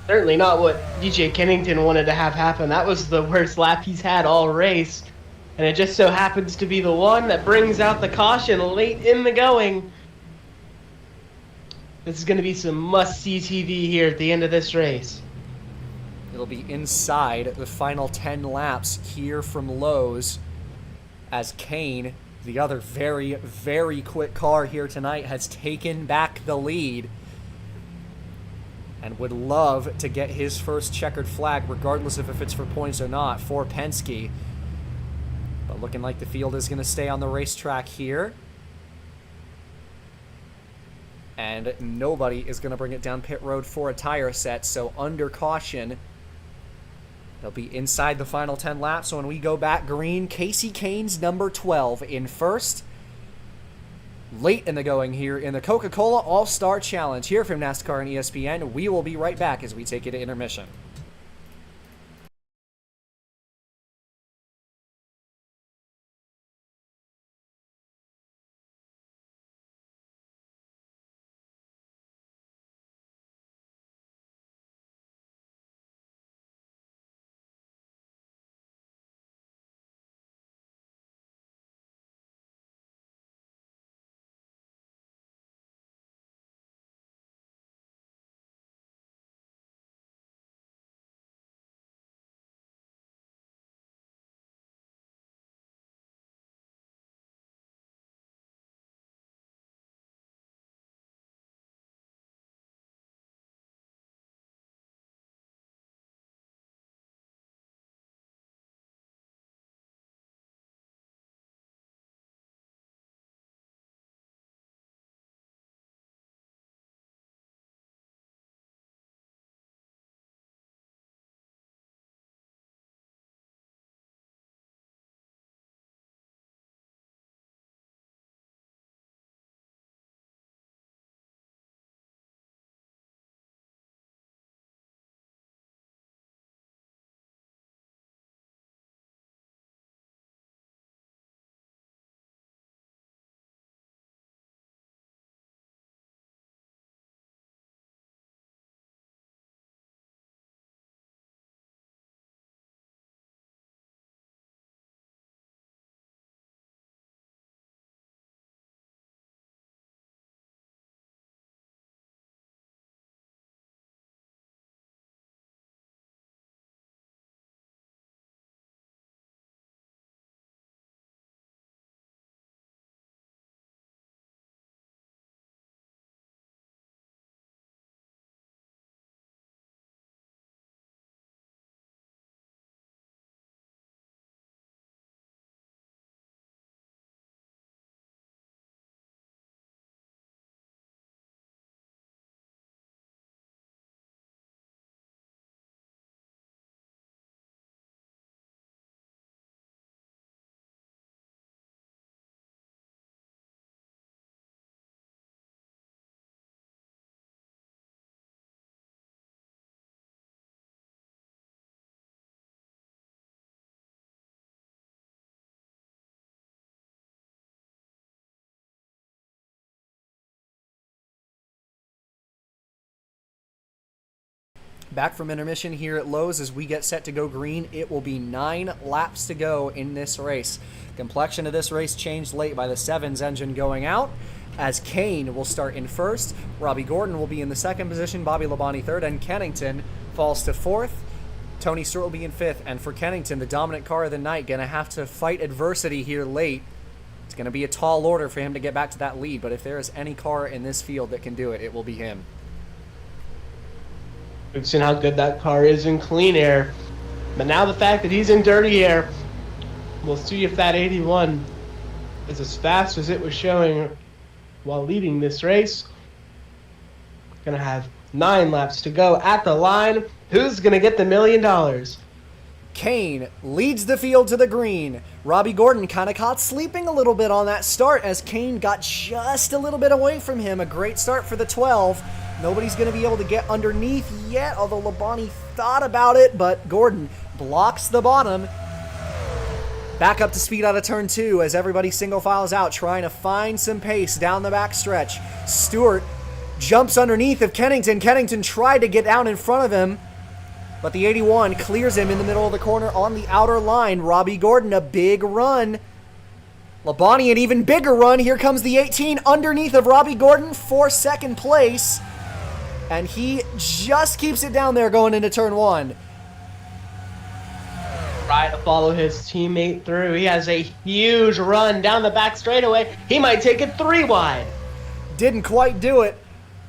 Certainly not what DJ Kennington wanted to have happen. That was the worst lap he's had all race. And it just so happens to be the one that brings out the caution late in the going. This is going to be some must-see TV here at the end of this race. It'll be inside the final 10 laps here from Lowe's as Kane, the other very, very quick car here tonight, has taken back the lead and would love to get his first checkered flag, regardless of if it's for points or not, for Penske. Looking like the field is going to stay on the racetrack here. And nobody is going to bring it down pit road for a tire set, so under caution. They'll be inside the final 10 laps. So when we go back green, Casey Kane's number 12 in first. Late in the going here in the Coca-Cola All-Star Challenge. Here from NASCAR and ESPN, we will be right back as we take you to intermission. Back from intermission here at Lowe's as we get set to go green. It will be 9 laps to go in this race. Complexion of this race changed late by the 7's engine going out, as Kane will start in first. Robbie Gordon will be in the second position, Bobby Labonte third, and Kennington falls to fourth. Tony Stewart will be in fifth, and for Kennington, the dominant car of the night, going to have to fight adversity here late. It's going to be a tall order for him to get back to that lead, but if there is any car in this field that can do it, it will be him. We've seen how good that car is in clean air. But now the fact that he's in dirty air, we'll see if that 81 is as fast as it was showing while leading this race. Gonna have 9 laps to go at the line. Who's gonna get the $1 million? Kane leads the field to the green. Robbie Gordon kind of caught sleeping a little bit on that start as Kane got just a little bit away from him. A great start for the 12. Nobody's going to be able to get underneath yet, although Labonte thought about it, but Gordon blocks the bottom. Back up to speed out of turn 2 as everybody single files out, trying to find some pace down the back stretch. Stewart jumps underneath of Kennington. Kennington tried to get down in front of him, but the 81 clears him in the middle of the corner on the outer line. Robbie Gordon, a big run. Labonte, an even bigger run. Here comes the 18 underneath of Robbie Gordon for second place. And he just keeps it down there going into turn 1. Try to follow his teammate through. He has a huge run down the back straightaway. He might take it 3 wide. Didn't quite do it.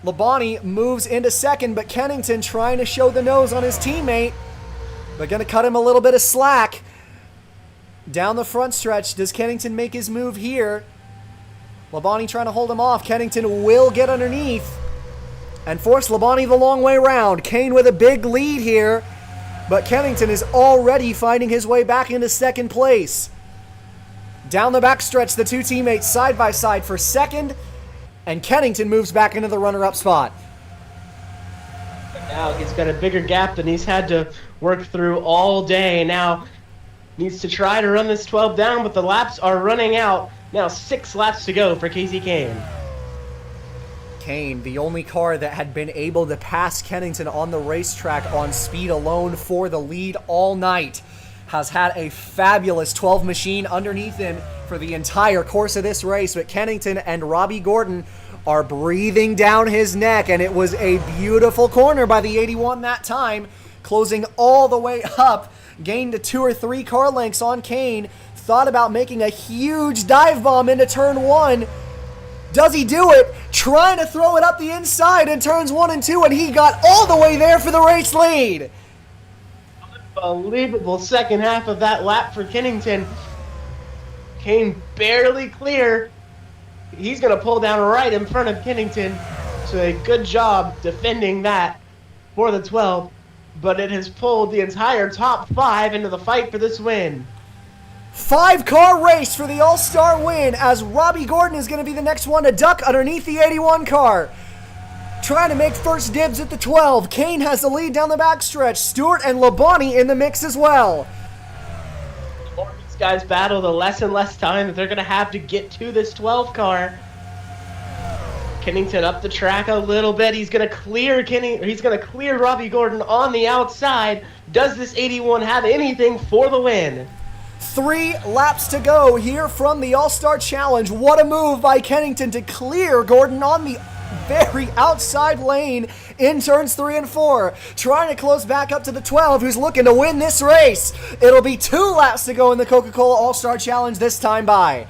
Labonte moves into second, but Kennington trying to show the nose on his teammate. But going to cut him a little bit of slack. Down the front stretch, does Kennington make his move here? Labonte trying to hold him off. Kennington will get underneath and force Labonte the long way around. Kane with a big lead here, but Kennington is already fighting his way back into second place. Down the backstretch, the two teammates side by side for second, and Kennington moves back into the runner-up spot. Now he's got a bigger gap than he's had to work through all day. Now needs to try to run this 12 down, but the laps are running out. Now 6 laps to go for Casey Kane. Kane, the only car that had been able to pass Kennington on the racetrack on speed alone for the lead all night, has had a fabulous 12 machine underneath him for the entire course of this race. But Kennington and Robbie Gordon are breathing down his neck, and it was a beautiful corner by the 81 that time, closing all the way up, gained 2 or 3 car lengths on Kane, thought about making a huge dive bomb into turn 1. Does he do it? Trying to throw it up the inside in turns 1 and 2, and he got all the way there for the race lead. Unbelievable second half of that lap for Kennington. Kane barely clear. He's going to pull down right in front of Kennington. So a good job defending that for the 12. But it has pulled the entire top 5 into the fight for this win. 5-car race for the All-Star win, as Robbie Gordon is going to be the next one to duck underneath the 81 car. Trying to make first dibs at the 12. Kane has the lead down the backstretch. Stewart and Labonte in the mix as well. The more these guys battle, the less and less time that they're going to have to get to this 12 car. Kennington up the track a little bit. He's going to clear Robbie Gordon on the outside. Does this 81 have anything for the win? 3 laps to go here from the All-Star Challenge. What a move by Kennington to clear Gordon on the very outside lane in turns 3 and 4. Trying to close back up to the 12, who's looking to win this race. It'll be 2 laps to go in the Coca-Cola All-Star Challenge this time by.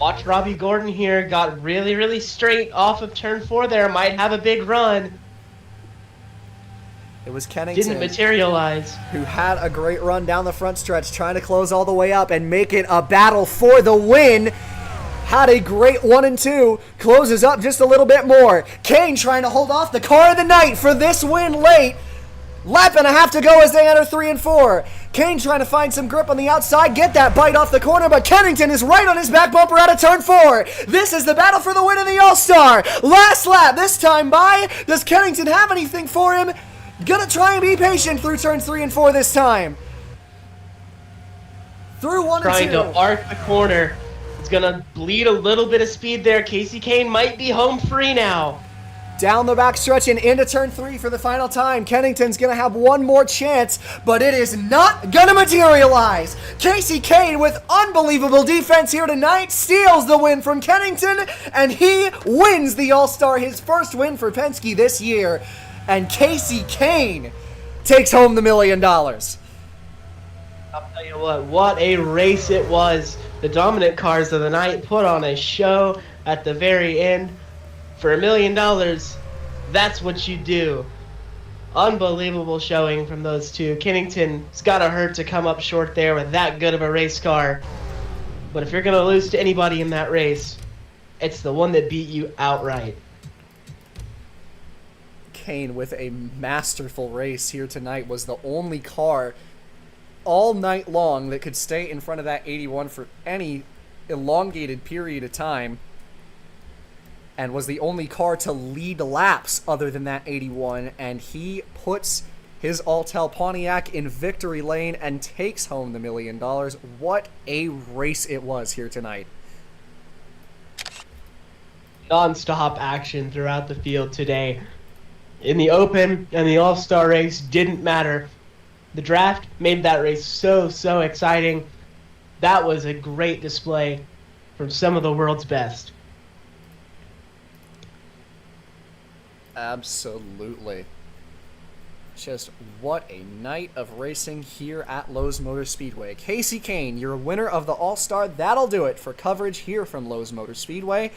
Watch Robbie Gordon here. Got really, really straight off of turn 4 there. Might have a big run. It was Kennington. Didn't materialize. Who had a great run down the front stretch, trying to close all the way up and make it a battle for the win. Had a great 1 and 2. Closes up just a little bit more. Kane trying to hold off the car of the night for this win late. Lap and a half to go as they enter 3 and 4. Kane trying to find some grip on the outside, get that bite off the corner, but Kennington is right on his back bumper out of turn 4. This is the battle for the win in the All-Star. Last lap, this time by. Does Kennington have anything for him? Gonna try and be patient through turns 3 and 4 this time. Through 1 and 2. Trying to arc the corner. It's gonna bleed a little bit of speed there. Casey Kane might be home free now. Down the backstretch and into turn 3 for the final time. Kennington's going to have one more chance, but it is not going to materialize. Casey Kane, with unbelievable defense here tonight, steals the win from Kennington, and he wins the All-Star, his first win for Penske this year. And Casey Kane takes home the $1 million. I'll tell you what a race it was. The dominant cars of the night put on a show at the very end. For $1 million, that's what you do. Unbelievable showing from those two. Kennington's got to hurt to come up short there with that good of a race car. But if you're going to lose to anybody in that race, it's the one that beat you outright. Kane with a masterful race here tonight was the only car all night long that could stay in front of that 81 for any elongated period of time, and was the only car to lead laps other than that 81, and he puts his Altel Pontiac in victory lane and takes home the $1 million. What a race it was here tonight. Non-stop action throughout the field today. In the Open and the All-Star race didn't matter. The draft made that race so exciting. That was a great display from some of the world's best. Absolutely. Just what a night of racing here at Lowe's Motor Speedway. Casey Kane, your winner of the All-Star. That'll do it for coverage here from Lowe's Motor Speedway,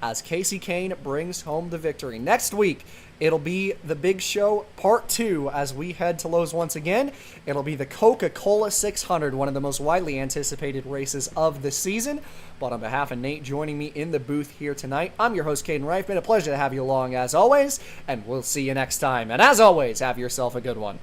as Casey Kane brings home the victory. Next week, It'll be the big show part 2 as we head to Lowe's once again. It'll be the Coca-Cola 600, one of the most widely anticipated races of the season. But on behalf of Nate joining me in the booth here tonight, I'm your host, Caden Reif. Been a pleasure to have you along as always, and we'll see you next time. And as always, have yourself a good one.